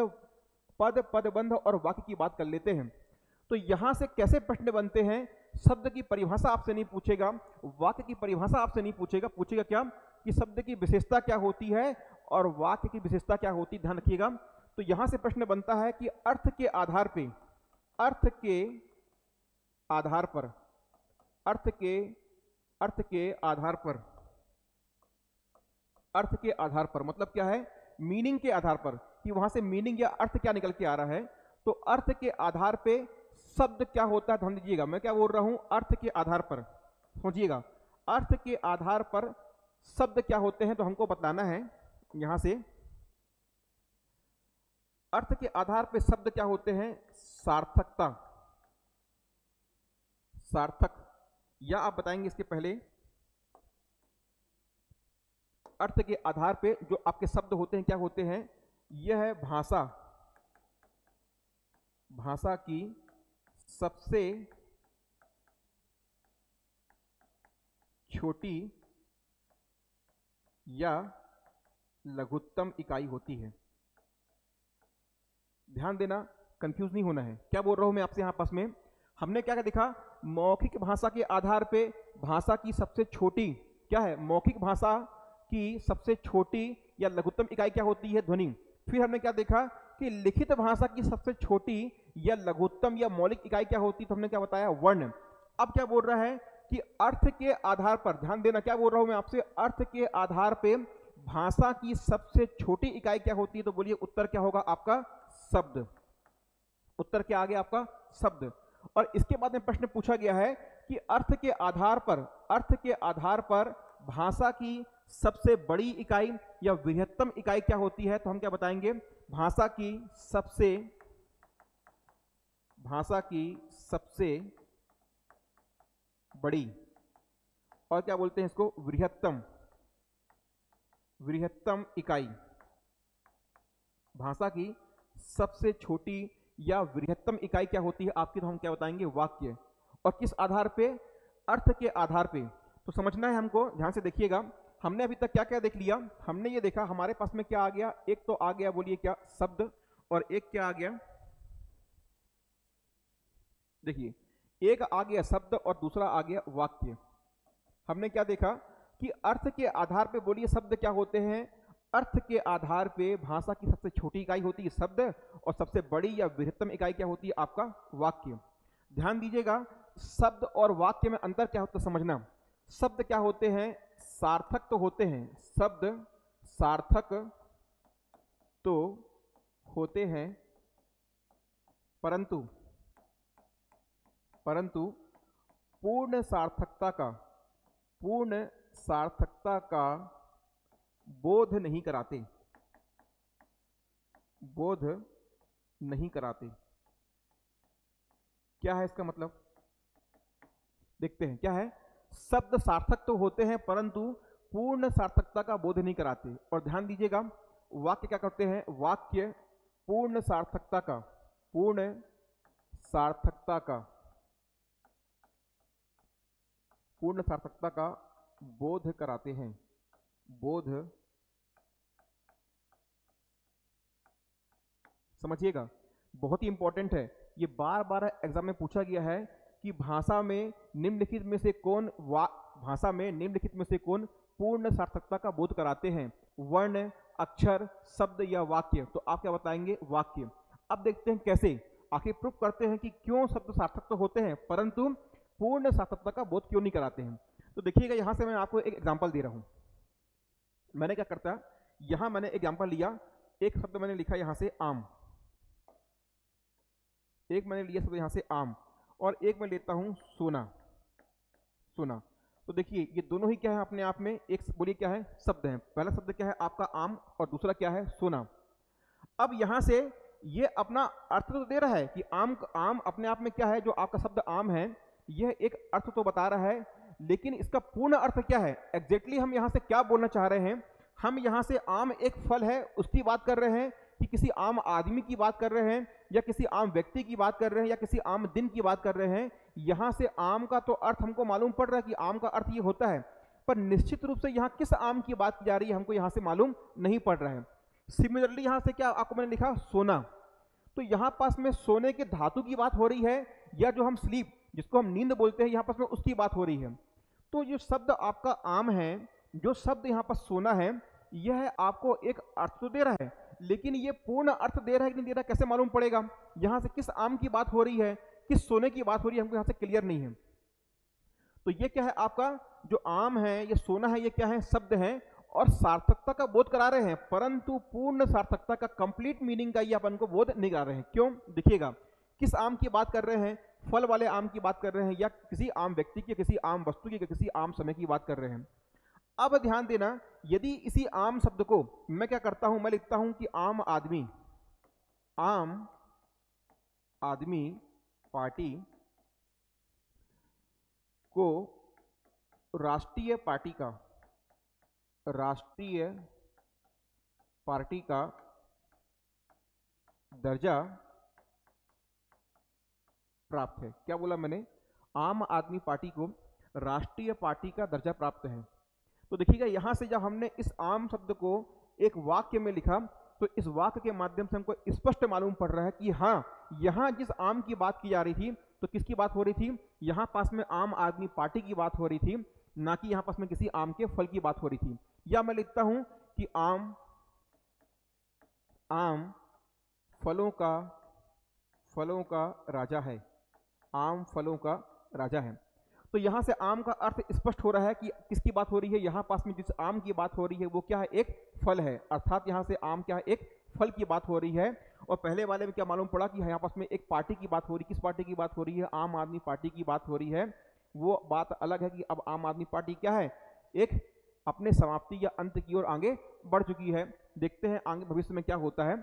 पद, पदबंध और वाक्य की बात कर लेते हैं। तो यहां से कैसे प्रश्न बनते हैं, शब्द की परिभाषा आपसे नहीं पूछेगा, वाक्य की परिभाषा आपसे नहीं पूछेगा, पूछेगा क्या कि शब्द की विशेषता क्या होती है और वाक्य की विशेषता क्या होती है। ध्यान रखिएगा। तो यहां से प्रश्न बनता है कि अर्थ के आधार पे, अर्थ के आधार पर, अर्थ के आधार पर, अर्थ के आधार पर मतलब क्या है, मीनिंग के आधार पर, कि वहां से मीनिंग या अर्थ क्या निकल के आ रहा है। तो अर्थ के आधार पे शब्द क्या होता है, ध्यान दीजिएगा मैं क्या बोल रहा हूं, अर्थ के आधार पर। सोचिएगा, अर्थ के आधार पर शब्द क्या होते हैं, तो हमको बताना है यहां से। अर्थ के आधार पे शब्द क्या होते हैं, सार्थकता, सार्थक, या आप बताएंगे इसके पहले, अर्थ के आधार पे जो आपके शब्द होते हैं क्या होते हैं, यह है भाषा, भाषा की सबसे छोटी या लघुत्तम इकाई होती है। ध्यान देना, कंफ्यूज नहीं होना है, क्या बोल रहा हूं मैं आपसे। यहां पास में हमने क्या देखा, मौखिक भाषा के आधार पे भाषा की सबसे छोटी क्या है, मौखिक भाषा की सबसे छोटी या लघुत्तम इकाई क्या होती है, ध्वनि। फिर हमने क्या देखा कि लिखित भाषा की सबसे छोटी या लघुत्तम या मौलिक इकाई क्या होती है, तो हमने क्या बताया, वर्ण। अब क्या बोल रहा है कि अर्थ के आधार पर, ध्यान देना क्या बोल रहा हूं मैं आपसे, अर्थ के आधार पे भाषा की सबसे छोटी इकाई क्या होती है, तो बोलिए उत्तर क्या होगा आपका, शब्द। उत्तर क्या आ गया आपका, शब्द। और इसके बाद में प्रश्न पूछा गया है कि अर्थ के आधार पर, अर्थ के आधार पर भाषा की सबसे बड़ी इकाई या वृहत्तम इकाई क्या होती है, तो हम क्या बताएंगे, भाषा की सबसे, भाषा की सबसे बड़ी, और क्या बोलते हैं इसको, वृहत्तम, वृहत्तम इकाई। भाषा की सबसे छोटी या वृहत्तम इकाई क्या होती है आपकी, तो हम क्या बताएंगे, वाक्य। और किस आधार पे, अर्थ के आधार पे। तो समझना है हमको, ध्यान से देखिएगा। हमने अभी तक क्या क्या देख लिया, हमने ये देखा हमारे पास में क्या आ गया, एक तो आ गया बोलिए क्या, शब्द, और एक क्या आ गया, देखिए एक आ गया शब्द और दूसरा आ गया वाक्य। हमने क्या देखा कि अर्थ के आधार पे बोलिए शब्द क्या होते हैं, अर्थ के आधार पे भाषा की सबसे छोटी इकाई होती है शब्द, और सबसे बड़ी या वृहत्तम इकाई क्या होती है आपका, वाक्य। ध्यान दीजिएगा, शब्द और वाक्य में अंतर क्या होता है समझना। शब्द क्या होते हैं, सार्थक तो होते हैं, शब्द सार्थक तो होते हैं, परंतु पूर्ण सार्थकता का, पूर्ण सार्थकता का बोध नहीं कराते, बोध नहीं कराते। क्या है इसका मतलब, देखते हैं क्या है। शब्द सार्थक तो होते हैं परंतु पूर्ण सार्थकता का बोध नहीं कराते। और ध्यान दीजिएगा, वाक्य क्या करते हैं, वाक्य पूर्ण सार्थकता का, पूर्ण सार्थकता का, पूर्ण सार्थकता का बोध कराते हैं, बोध। समझिएगा, बहुत ही इंपॉर्टेंट है, ये बार बार एग्जाम में पूछा गया है कि भाषा में निम्नलिखित में से कौन, भाषा में निम्नलिखित में से कौन पूर्ण सार्थकता का बोध कराते हैं, वर्ण, अक्षर, शब्द या वाक्य। तो आप क्या बताएंगे, वाक्य। अब देखते हैं कैसे, आखिर प्रूफ करते हैं कि क्यों शब्द सार्थक तो होते हैं परंतु पूर्ण सार्थकता का बोध क्यों नहीं कराते हैं। तो देखिएगा, यहां से मैं आपको एक एग्जांपल दे रहा हूं। मैंने क्या करता, यहां मैंने एग्जांपल लिया, एक शब्द मैंने लिखा यहां से आम, एक मैंने लिया शब्द यहाँ से आम, और एक मैं लेता हूँ सोना, सोना। तो देखिए ये दोनों ही क्या है अपने आप में, एक बोलिए क्या है, शब्द है। पहला शब्द क्या है आपका आम, और दूसरा क्या है सोना। अब यहाँ से ये अपना अर्थ तो दे रहा है कि आम, आम अपने आप में क्या है, जो आपका शब्द आम है यह एक अर्थ तो बता रहा है, लेकिन इसका पूर्ण अर्थ क्या है, एग्जैक्टली हम यहाँ से क्या बोलना चाह रहे हैं। हम यहाँ से आम एक फल है उसकी बात कर रहे हैं, कि किसी आम आदमी की बात कर रहे हैं, या किसी आम व्यक्ति की बात कर रहे हैं, या किसी आम दिन की बात कर रहे हैं। यहाँ से आम का तो अर्थ हमको मालूम पड़ रहा है कि आम का अर्थ ये होता है, पर निश्चित रूप से यहाँ किस आम की बात की जा रही है हमको यहाँ से मालूम नहीं पड़ रहा है। सिमिलरली यहाँ से क्या आपको मैंने लिखा सोना, तो यहाँ पास में सोने के धातु की बात हो रही है, या जो हम स्लीप जिसको हम नींद बोलते हैं यहाँ पास में उसकी बात हो रही है। तो जो शब्द आपका आम है, जो शब्द यहाँ पर सोना है, यह आपको एक अर्थ तो दे रहा है, लेकिन ये पूर्ण अर्थ दे रहा है कि नहीं दे रहा है कैसे मालूम पड़ेगा। यहाँ से किस आम की बात हो रही है, किस सोने की बात हो रही है, हमको यहाँ से क्लियर नहीं है। तो ये क्या है आपका जो आम है, ये सोना है, ये क्या है, शब्द है, और सार्थकता का बोध करा रहे हैं, परंतु पूर्ण सार्थकता का, कंप्लीट मीनिंग का ये अपन को बोध नहीं करा रहे हैं। क्यों, देखिएगा किस आम की बात कर रहे हैं, फल वाले आम की बात कर रहे हैं, या किसी आम व्यक्ति की, किसी आम वस्तु की, किसी आम समय की बात कर रहे हैं। अब ध्यान देना, यदि इसी आम शब्द को मैं क्या करता हूं, मैं लिखता हूं कि आम आदमी, आम आदमी पार्टी को राष्ट्रीय पार्टी का, राष्ट्रीय पार्टी का दर्जा प्राप्त है। क्या बोला मैंने, आम आदमी पार्टी को राष्ट्रीय पार्टी का दर्जा प्राप्त है। तो देखिएगा यहां से जब हमने इस आम शब्द को एक वाक्य में लिखा, तो इस वाक्य के माध्यम से हमको स्पष्ट मालूम पड़ रहा है कि हाँ, यहां जिस आम की बात की जा रही थी, तो किसकी बात हो रही थी, यहां पास में आम आदमी पार्टी की बात हो रही थी, ना कि यहां पास में किसी आम के फल की बात हो रही थी। या मैं लिखता हूं कि आम, आम फलों का राजा है, आम फलों का राजा है। तो यहां से आम का अर्थ स्पष्ट हो रहा है कि किसकी बात हो रही है, यहां पास में जिस आम की बात हो रही है वो क्या है, एक फल है, अर्थात यहां से आम क्या है, एक फल की बात हो रही है। और पहले वाले में क्या मालूम पड़ा कि यहाँ पास में एक पार्टी की बात हो रही है, किस पार्टी की बात हो रही है, आम आदमी पार्टी की बात हो रही है। वो बात अलग है कि अब आम आदमी पार्टी क्या है, एक अपने समाप्ति या अंत की ओर आगे बढ़ चुकी है। देखते हैं आगे भविष्य में क्या होता है।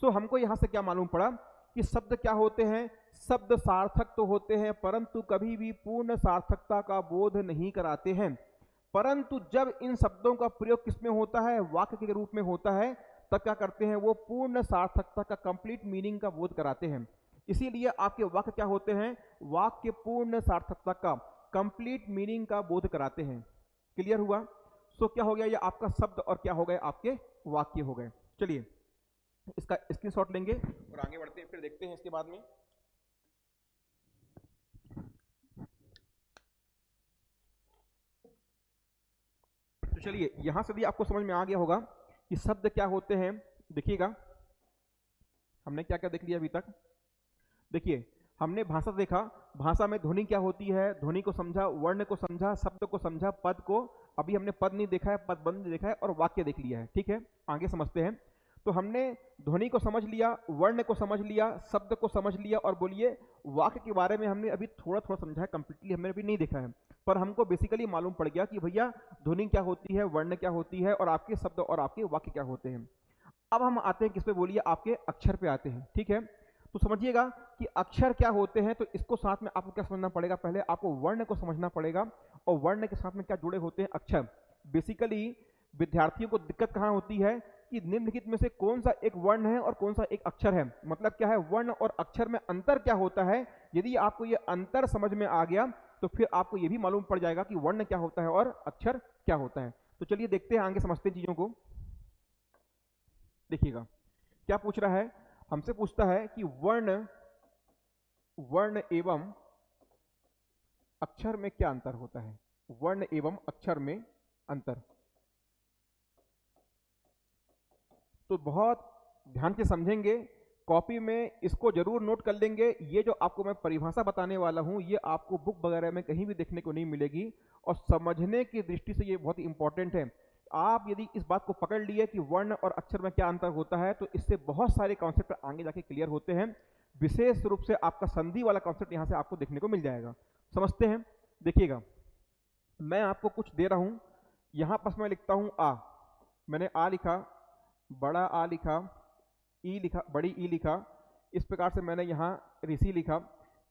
सो हमको यहाँ से क्या मालूम पड़ा कि शब्द क्या होते हैं, शब्द सार्थक तो होते हैं, परंतु कभी भी पूर्ण सार्थकता का बोध नहीं कराते हैं। परंतु जब इन शब्दों का प्रयोग किसमें होता है, वाक्य के रूप में होता है, तब क्या करते हैं, वो पूर्ण सार्थकता का, कंप्लीट मीनिंग का बोध कराते हैं। इसीलिए आपके वाक्य क्या होते हैं, वाक्य पूर्ण सार्थकता का, कंप्लीट मीनिंग का बोध कराते हैं। क्लियर हुआ। सो क्या हो गया, ये आपका शब्द और क्या हो गए, आपके वाक्य हो गए। चलिए इसका स्क्रीनशॉट लेंगे और आगे बढ़ते हैं, फिर देखते हैं इसके बाद में। तो चलिए यहां से भी आपको समझ में आ गया होगा कि शब्द क्या होते हैं। देखिएगा हमने क्या क्या देख लिया अभी तक। देखिए हमने भाषा देखा, भाषा में ध्वनि क्या होती है, ध्वनि को समझा, वर्ण को समझा, शब्द को समझा, पद को, अभी हमने पद नहीं देखा है, पद बंद देखा है, और वाक्य देख लिया है। ठीक है, आगे समझते हैं। तो हमने ध्वनि को समझ लिया, वर्ण को समझ लिया, शब्द को समझ लिया, और बोलिए वाक्य के बारे में हमने अभी थोड़ा थोड़ा समझा है, कंप्लीटली हमने अभी नहीं देखा है, पर हमको बेसिकली मालूम पड़ गया कि भैया ध्वनि क्या होती है, वर्ण क्या होती है, और आपके शब्द और आपके वाक्य क्या होते हैं। अब हम आते हैं किस पे, बोलिए आपके अक्षर पे आते हैं। ठीक है, तो समझिएगा कि अक्षर क्या होते हैं। तो इसको साथ में आपको क्या समझना पड़ेगा, पहले आपको वर्ण को समझना पड़ेगा, और वर्ण के साथ में क्या जुड़े होते हैं, अक्षर। बेसिकली विद्यार्थियों को दिक्कत कहाँ होती है कि निम्नलिखित में से कौन सा एक वर्ण है और कौन सा एक अक्षर है, मतलब क्या है, वर्ण और अक्षर में अंतर क्या होता है। यदि आपको ये अंतर समझ में आ गया तो फिर आपको ये भी मालूम पड़ जाएगा कि वर्ण क्या होता है और अक्षर क्या होता है। तो चलिए देखते हैं, आगे समझते हैं चीजों को। देखिएगा क्या पूछ रहा है, हमसे पूछता है कि वर्ण एवं अक्षर में क्या अंतर होता है, वर्ण एवं अक्षर में अंतर। तो बहुत ध्यान से समझेंगे, कॉपी में इसको जरूर नोट कर लेंगे। ये जो आपको मैं परिभाषा बताने वाला हूं, ये आपको बुक वगैरह में कहीं भी देखने को नहीं मिलेगी, और समझने की दृष्टि से ये बहुत ही इंपॉर्टेंट है। आप यदि इस बात को पकड़ लिए कि वर्ण और अक्षर में क्या अंतर होता है, तो इससे बहुत सारे कॉन्सेप्ट आगे जाके क्लियर होते हैं। विशेष रूप से आपका संधि वाला कॉन्सेप्ट यहाँ से आपको देखने को मिल जाएगा। समझते हैं, देखिएगा मैं आपको कुछ दे रहा हूँ, यहाँ पर मैं लिखता हूँ आ, मैंने आ लिखा, बड़ा आ लिखा, ई लिखा, बड़ी ई लिखा, इस प्रकार से मैंने यहाँ ऋषि लिखा,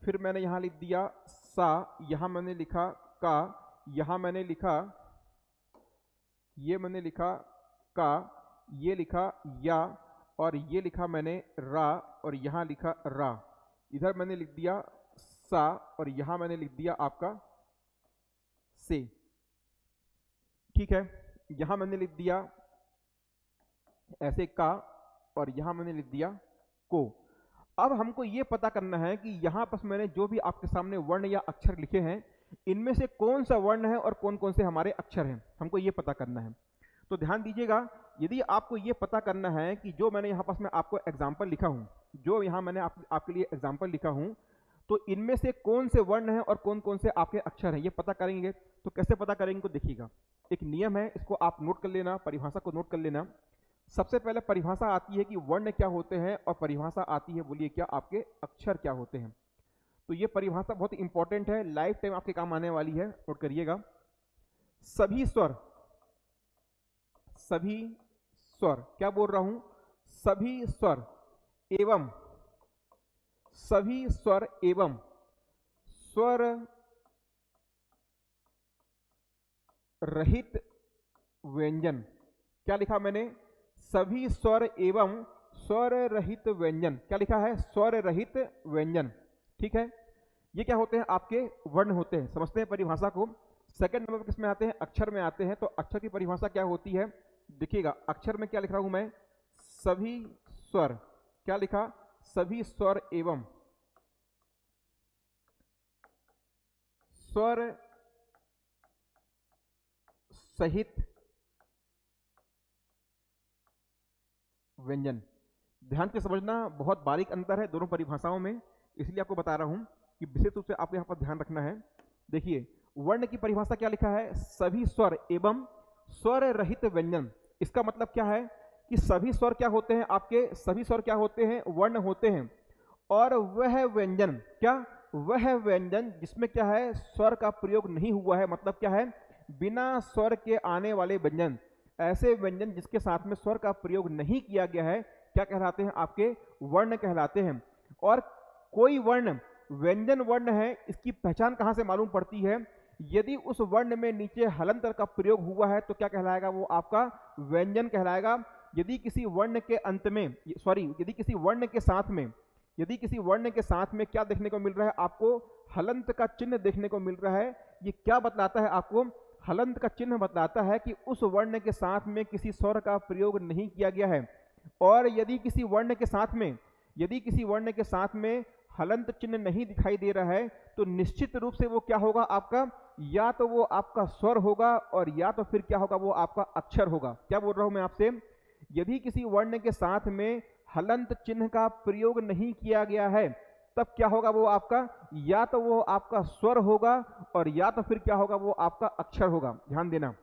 फिर मैंने यहाँ लिख दिया सा, यहाँ मैंने लिखा का, यहाँ मैंने लिखा, ये मैंने लिखा का, ये लिखा या, और ये लिखा मैंने रा, और यहाँ लिखा रा, इधर मैंने लिख दिया सा, और यहाँ मैंने लिख दिया आपका से। ठीक है, यहाँ मैंने लिख दिया ऐसे का, और यहाँ मैंने लिख दिया को। अब हमको ये पता करना है कि यहाँ पर मैंने जो भी आपके सामने वर्ण या अक्षर लिखे हैं, इनमें से कौन सा वर्ण है और कौन कौन से हमारे अक्षर हैं, हमको ये पता करना है। तो ध्यान दीजिएगा, यदि आपको ये पता करना है कि जो मैंने यहाँ पास में आपको एग्जाम्पल लिखा हूँ, जो यहाँ मैंने आपके लिए एग्जाम्पल लिखा हूँ, तो इनमें से कौन से वर्ण हैं और कौन कौन से आपके अक्षर हैं, ये पता करेंगे। तो कैसे पता करेंगे, तो देखिएगा एक नियम है, इसको आप नोट कर लेना, परिभाषा को नोट कर लेना। सबसे पहले परिभाषा आती है कि वर्ण क्या होते हैं, और परिभाषा आती है, बोलिए क्या, आपके अक्षर क्या होते हैं। तो ये परिभाषा बहुत इंपॉर्टेंट है, लाइफ टाइम आपके काम आने वाली है, नोट करिएगा। सभी स्वर, सभी स्वर, क्या बोल रहा हूं, सभी स्वर एवं, सभी स्वर एवं स्वर रहित व्यंजन, क्या लिखा मैंने, सभी स्वर एवं स्वर रहित व्यंजन, क्या लिखा है, स्वर रहित व्यंजन। ठीक है, ये क्या होते हैं, आपके वर्ण होते हैं। समझते हैं परिभाषा को। सेकंड नंबर किस में आते हैं, अक्षर में आते हैं। तो अक्षर की परिभाषा क्या होती है, देखिएगा अक्षर में क्या लिख रहा हूं मैं, सभी स्वर, क्या लिखा, सभी स्वर एवं स्वर सहित व्यंजन। ध्यान से समझना, बहुत बारीक अंतर है दोनों परिभाषाओं में, इसलिए आपको बता रहा हूं कि विशेष रूप से आपको यहां पर ध्यान रखना है। देखिए वर्ण की परिभाषा क्या लिखा है, सभी स्वर एवं स्वर रहित व्यंजन। इसका मतलब क्या है कि सभी स्वर क्या होते हैं, आपके सभी स्वर क्या होते हैं, वर्ण होते हैं, और वह व्यंजन, क्या, वह व्यंजन जिसमें क्या है, स्वर का प्रयोग नहीं हुआ है, मतलब क्या है, बिना स्वर के आने वाले व्यंजन, ऐसे व्यंजन जिसके साथ में स्वर का प्रयोग नहीं किया गया है, क्या कहलाते हैं, आपके वर्ण कहलाते हैं। और कोई वर्ण व्यंजन वर्ण है, इसकी पहचान कहां से मालूम पड़ती है, यदि उस वर्ण में नीचे हलंतर का प्रयोग हुआ है तो क्या कहलाएगा, वो आपका व्यंजन कहलाएगा। यदि किसी वर्ण के अंत में, यदि किसी वर्ण के साथ में, यदि किसी वर्ण के साथ में क्या देखने को मिल रहा है, आपको हलंत का चिन्ह देखने को मिल रहा है, ये क्या बतलाता है आपको, हलंत का चिन्ह बतलाता है कि उस वर्ण के साथ में किसी स्वर का प्रयोग नहीं किया गया है। और यदि किसी वर्ण के साथ में, यदि किसी वर्ण के साथ में हलंत चिन्ह नहीं दिखाई दे रहा है, तो निश्चित रूप से वो क्या होगा आपका, या तो वो आपका स्वर होगा, और या तो फिर क्या होगा, वो आपका अक्षर होगा। क्या बोल रहा हूं मैं आपसे, यदि किसी वर्ण के साथ में हलंत चिन्ह का प्रयोग नहीं किया गया है, तब क्या होगा, वो आपका, या तो वो आपका स्वर होगा, और या तो फिर क्या होगा, वो आपका अक्षर होगा। ध्यान देना।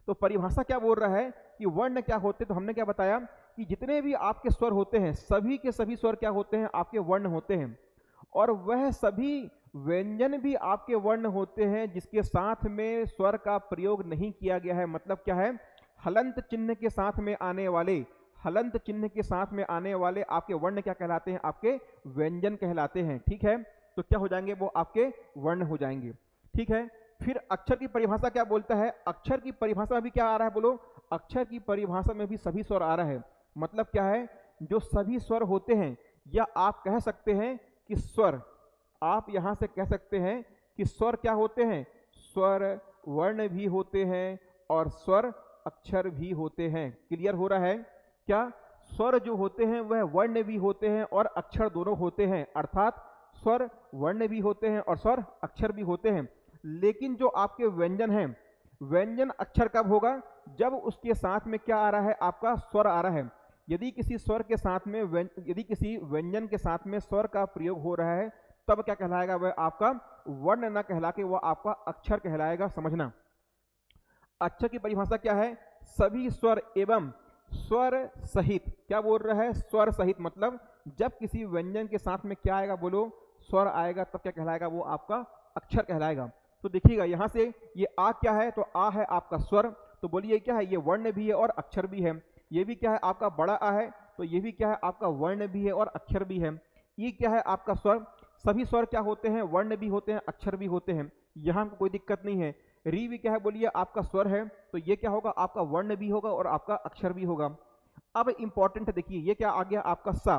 तो परिभाषा क्या बोल रहा है कि वर्ण क्या होते, तो हमने क्या बताया कि जितने भी आपके स्वर होते हैं, सभी के सभी स्वर क्या होते हैं, आपके वर्ण होते हैं, और वह सभी व्यंजन भी आपके वर्ण होते हैं जिसके साथ में स्वर का प्रयोग नहीं किया गया है। मतलब क्या है, हलंत चिन्ह के साथ में आने वाले, हलंत चिन्ह के साथ में आने वाले आपके वर्ण क्या कहलाते हैं, आपके व्यंजन कहलाते हैं। ठीक है, तो क्या हो जाएंगे, वो आपके वर्ण हो जाएंगे। ठीक है, फिर अक्षर की परिभाषा क्या बोलता है, अक्षर की परिभाषा में भी क्या आ रहा है, बोलो, अक्षर की परिभाषा में भी सभी स्वर आ रहा है। मतलब क्या है, जो सभी स्वर होते हैं, या आप कह सकते हैं कि स्वर, आप यहां से कह सकते हैं कि स्वर क्या होते हैं, स्वर वर्ण भी होते हैं और स्वर अक्षर भी होते हैं। क्लियर हो रहा है क्या, स्वर जो होते हैं वह वर्ण भी होते हैं और अक्षर दोनों होते हैं, अर्थात स्वर वर्ण भी होते हैं और स्वर अक्षर भी होते हैं। लेकिन जो आपके व्यंजन हैं, व्यंजन अक्षर कब होगा, जब उसके साथ में क्या आ रहा है, आपका स्वर आ रहा है। यदि किसी स्वर के साथ में, यदि किसी व्यंजन के साथ में स्वर का प्रयोग हो रहा है, तब क्या कहलाएगा, वह आपका वर्ण न कहला के वह आपका अक्षर कहलाएगा। समझना, अक्षर की परिभाषा क्या है, सभी स्वर एवं स्वर सहित। क्या बोल रहा है? स्वर सहित, मतलब जब किसी व्यंजन के साथ में क्या आएगा, बोलो, स्वर आएगा, तब क्या कहलाएगा? वो आपका अक्षर कहलाएगा। तो देखिएगा यहां से ये आ क्या है, तो आ है आपका स्वर, तो बोलिए क्या है? ये वर्ण भी है और अक्षर भी है। ये भी क्या है? आपका बड़ा आ है, तो ये भी क्या है? आपका वर्ण भी है और अक्षर भी है। ये क्या है? आपका स्वर। सभी स्वर क्या होते हैं? वर्ण भी होते हैं, अक्षर भी होते हैं, यहाँ हमको कोई दिक्कत नहीं है। री भी क्या है? बोलिए आपका स्वर है, तो ये क्या होगा? आपका वर्ण भी होगा और आपका अक्षर भी होगा। अब इंपॉर्टेंट देखिए, ये क्या आ गया? आपका सा,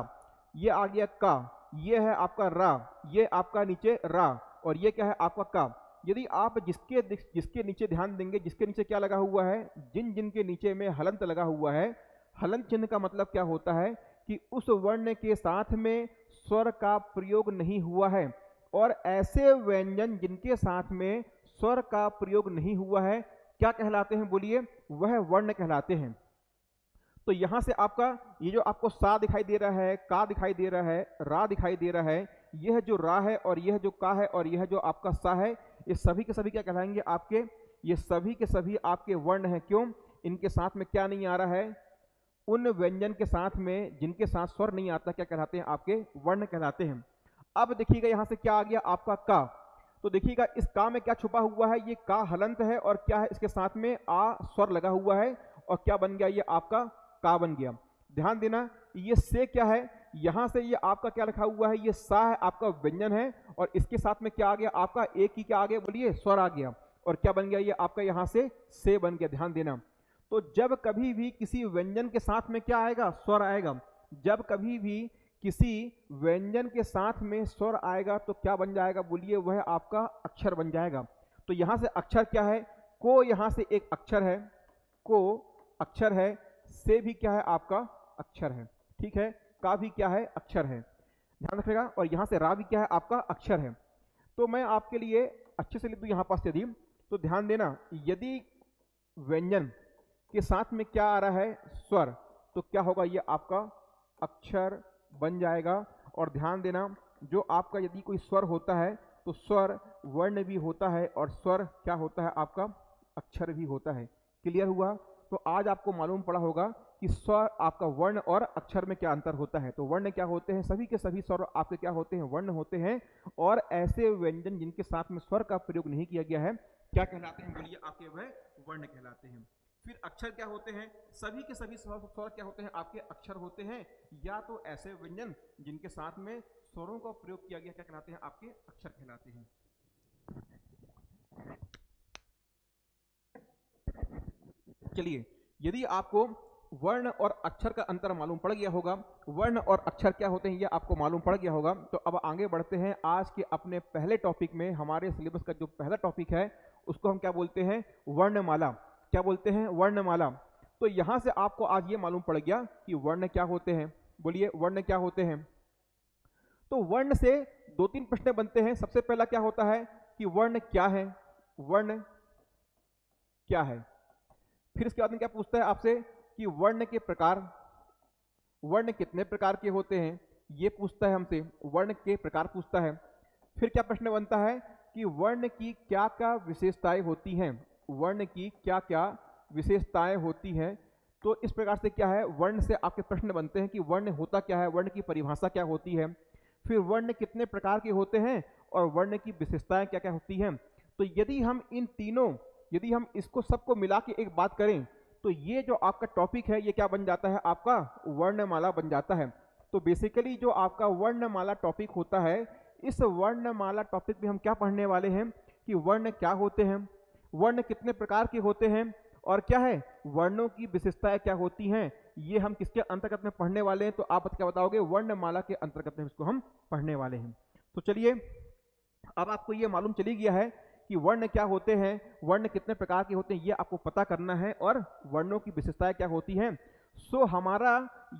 ये आ गया का, ये है आपका रा, ये आपका नीचे रा, और ये क्या है? आपका का। यदि आप जिसके नीचे ध्यान देंगे, जिसके नीचे क्या लगा हुआ है? जिन जिन के नीचे में हलंत लगा हुआ है। हलंत चिन्ह का मतलब क्या होता है कि उस वर्ण के साथ में स्वर का प्रयोग नहीं हुआ है, और ऐसे व्यंजन जिनके साथ में स्वर का प्रयोग नहीं हुआ है क्या कहलाते हैं? बोलिए, वह वर्ण कहलाते हैं। तो यहां से आपका ये जो आपको सा दिखाई दे रहा है, का दिखाई दे रहा है, रा दिखाई दे रहा है, यह जो रा है और यह जो का है और यह जो आपका सा है, ये सभी के सभी क्या कहलाएंगे? आपके, ये सभी के सभी आपके वर्ण हैं। क्यों? इनके साथ में क्या नहीं आ रहा है? उन व्यंजन के साथ में जिनके साथ स्वर नहीं आता क्या कहलाते हैं? आपके वर्ण कहलाते हैं। अब देखिएगा यहां से क्या आ गया? आपका का। तो देखिएगा इस का में क्या छुपा हुआ है? ये का हलंत है और क्या है? इसके साथ में आ स्वर लगा हुआ है, और क्या बन गया? ये आपका का बन गया। ध्यान देना, ये से क्या है? यहां से ये आपका क्या लिखा हुआ है? ये सा है, आपका व्यंजन है, और इसके साथ में क्या आ गया? आपका एक ही क्या आ गया? बोलिए, स्वर आ गया, और क्या बन गया? ये आपका यहां से बन गया। ध्यान देना, तो जब कभी भी किसी व्यंजन के साथ में क्या आएगा? स्वर आएगा। जब कभी भी किसी व्यंजन के साथ में स्वर आएगा तो क्या बन जाएगा? बोलिए, वह आपका अक्षर बन जाएगा। तो यहां से अक्षर क्या है? को यहां से एक अक्षर है, को अक्षर है, से भी क्या है? आपका अक्षर है, ठीक है। का भी क्या है? अक्षर है, ध्यान रखिएगा। और यहां से रा भी क्या है? आपका अक्षर है। तो मैं आपके लिए अच्छे से लिख दूं यहां पास, यदि तो ध्यान देना, यदि व्यंजन के साथ में क्या आ रहा है? स्वर, तो क्या होगा? ये आपका अक्षर बन जाएगा। और ध्यान देना, जो आपका यदि कोई स्वर होता है तो स्वर वर्ण भी होता है, और स्वर क्या होता है? आपका अक्षर भी होता है। क्लियर हुआ? तो आज आपको मालूम पड़ा होगा कि स्वर आपका वर्ण और अक्षर में क्या अंतर होता है। तो वर्ण क्या होते हैं? सभी के सभी स्वर आपके क्या होते हैं? वर्ण होते हैं। और ऐसे व्यंजन जिनके साथ में स्वर का प्रयोग नहीं किया गया है क्या कहलाते हैं? बोलिए, आपके वह वर्ण कहलाते हैं। फिर अक्षर क्या होते हैं? सभी के सभी स्वर क्या होते हैं? आपके अक्षर होते हैं। या तो ऐसे व्यंजन जिनके साथ में स्वरों का प्रयोग किया गया क्या कहलाते हैं? आपके अक्षर कहलाते हैं। चलिए, यदि आपको वर्ण और अक्षर का अंतर मालूम पड़ गया होगा, वर्ण और अक्षर क्या होते हैं यह आपको मालूम पड़ गया होगा, तो अब आगे बढ़ते हैं आज के अपने पहले टॉपिक में। हमारे सिलेबस का जो पहला टॉपिक है उसको हम क्या बोलते हैं? वर्णमाला। क्या बोलते हैं? वर्णमाला। तो यहां से आपको आज ये मालूम पड़ गया कि वर्ण क्या होते हैं। बोलिए, वर्ण क्या होते हैं। तो वर्ण से दो तीन प्रश्न बनते हैं। सबसे पहला क्या होता है कि वर्ण क्या है? वर्ण क्या है। फिर इसके बाद में क्या पूछता है आपसे कि वर्ण के प्रकार, वर्ण कितने प्रकार के होते हैं, ये पूछता है हमसे। वर्ण के प्रकार पूछता है। फिर क्या प्रश्न बनता है कि वर्ण की क्या क्या विशेषताएं होती हैं। वर्ण की क्या क्या विशेषताएं होती हैं। तो इस प्रकार से क्या है, वर्ण से आपके प्रश्न बनते हैं कि वर्ण होता क्या है, वर्ण की परिभाषा क्या होती है, फिर वर्ण कितने प्रकार के होते हैं, और वर्ण की विशेषताएं क्या क्या होती हैं। तो यदि हम इन तीनों, यदि हम इसको सबको मिला के एक बात करें तो ये जो आपका टॉपिक है ये क्या बन जाता है? आपका वर्णमाला बन जाता है। तो बेसिकली जो आपका वर्णमाला टॉपिक होता है, इस वर्णमाला टॉपिक में हम क्या पढ़ने वाले हैं कि वर्ण क्या होते हैं, वर्ण कितने प्रकार के होते हैं, और क्या है वर्णों की विशेषताएं क्या होती हैं। ये हम किसके अंतर्गत में पढ़ने वाले हैं? तो आप क्या बताओगे? वर्णमाला के अंतर्गत में इसको हम पढ़ने वाले हैं। तो चलिए, अब आपको ये मालूम चली गया है कि वर्ण क्या होते हैं, वर्ण कितने प्रकार के होते हैं, ये आपको पता करना है, और वर्णों की विशेषताएं क्या होती हैं। सो हमारा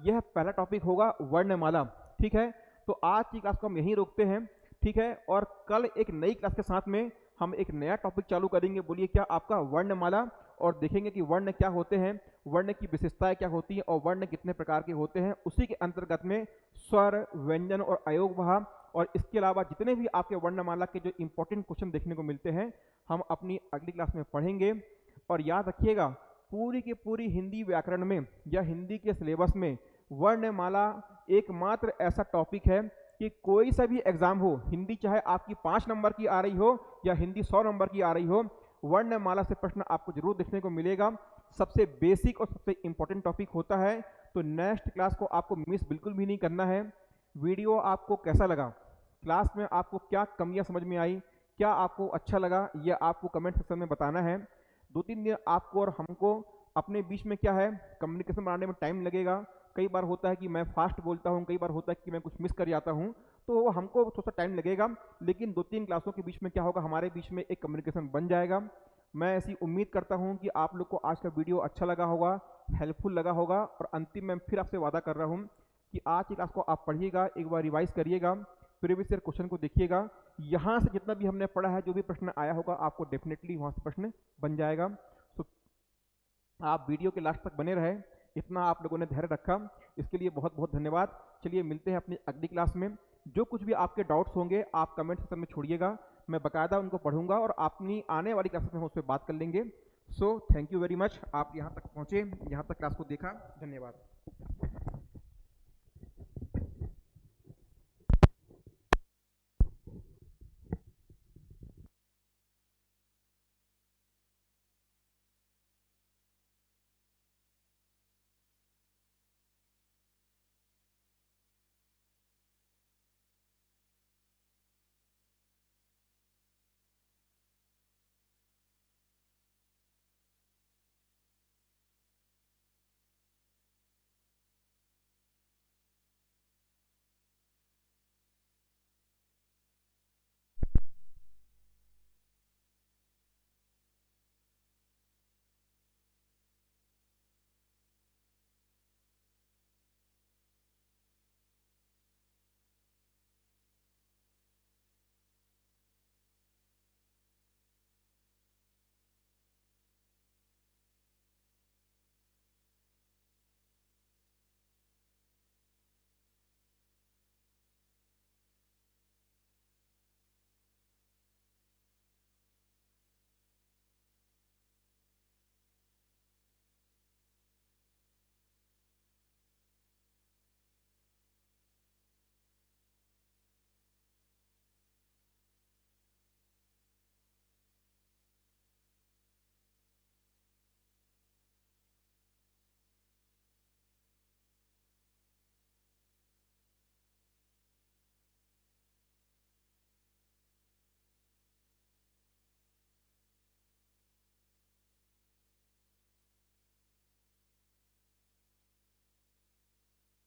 यह पहला टॉपिक होगा वर्णमाला। ठीक है, तो आज की क्लास को हम यहीं रोकते हैं। ठीक है, और कल एक नई क्लास के साथ में हम एक नया टॉपिक चालू करेंगे। बोलिए क्या? आपका वर्णमाला। और देखेंगे कि वर्ण क्या होते हैं, वर्ण की विशेषताएं क्या होती हैं, और वर्ण कितने प्रकार के होते हैं। उसी के अंतर्गत में स्वर, व्यंजन और अयोगभाव, और इसके अलावा जितने भी आपके वर्णमाला के जो इंपॉर्टेंट क्वेश्चन देखने को मिलते हैं हम अपनी अगली क्लास में पढ़ेंगे। और याद रखिएगा, पूरी की पूरी हिंदी व्याकरण में या हिंदी के सिलेबस में वर्णमाला एकमात्र ऐसा टॉपिक है कि कोई सा भी एग्जाम हो, हिंदी चाहे आपकी 5 नंबर की आ रही हो या हिंदी 100 नंबर की आ रही हो, वर्णमाला से प्रश्न आपको जरूर देखने को मिलेगा। सबसे बेसिक और सबसे इंपॉर्टेंट टॉपिक होता है। तो नेक्स्ट क्लास को आपको मिस बिल्कुल भी नहीं करना है। वीडियो आपको कैसा लगा, क्लास में आपको क्या कमियां समझ में आई, क्या आपको अच्छा लगा, यह आपको कमेंट सेक्शन में बताना है। 2-3 दिन आपको और हमको अपने बीच में क्या है, कम्युनिकेशन बनाने में टाइम लगेगा। कई बार होता है कि मैं फास्ट बोलता हूँ, कई बार होता है कि मैं कुछ मिस कर जाता हूँ, तो हमको थोड़ा सा टाइम लगेगा, लेकिन 2-3 क्लासों के बीच में क्या होगा, हमारे बीच में एक कम्युनिकेशन बन जाएगा। मैं ऐसी उम्मीद करता हूँ कि आप लोग को आज का वीडियो अच्छा लगा होगा, हेल्पफुल लगा होगा। और अंतिम में फिर आपसे वादा कर रहा हूँ कि आज की क्लास को आप पढ़िएगा, एक बार रिवाइज करिएगा, प्रीवियस ईयर क्वेश्चन को देखिएगा। यहाँ से जितना भी हमने पढ़ा है, जो भी प्रश्न आया होगा, आपको डेफिनेटली वहाँ से प्रश्न बन जाएगा। सो आप वीडियो के लास्ट तक बने रहे, इतना आप लोगों ने धैर्य रखा, इसके लिए बहुत बहुत धन्यवाद। चलिए मिलते हैं अपनी अगली क्लास में। जो कुछ भी आपके डाउट्स होंगे आप कमेंट सेक्शन में छोड़िएगा, मैं बाकायदा उनको पढ़ूंगा और अपनी आने वाली क्लासेस में हम उस पर बात कर लेंगे। So thank you very much, आप यहाँ तक पहुँचे, यहाँ तक क्लास को देखा, धन्यवाद।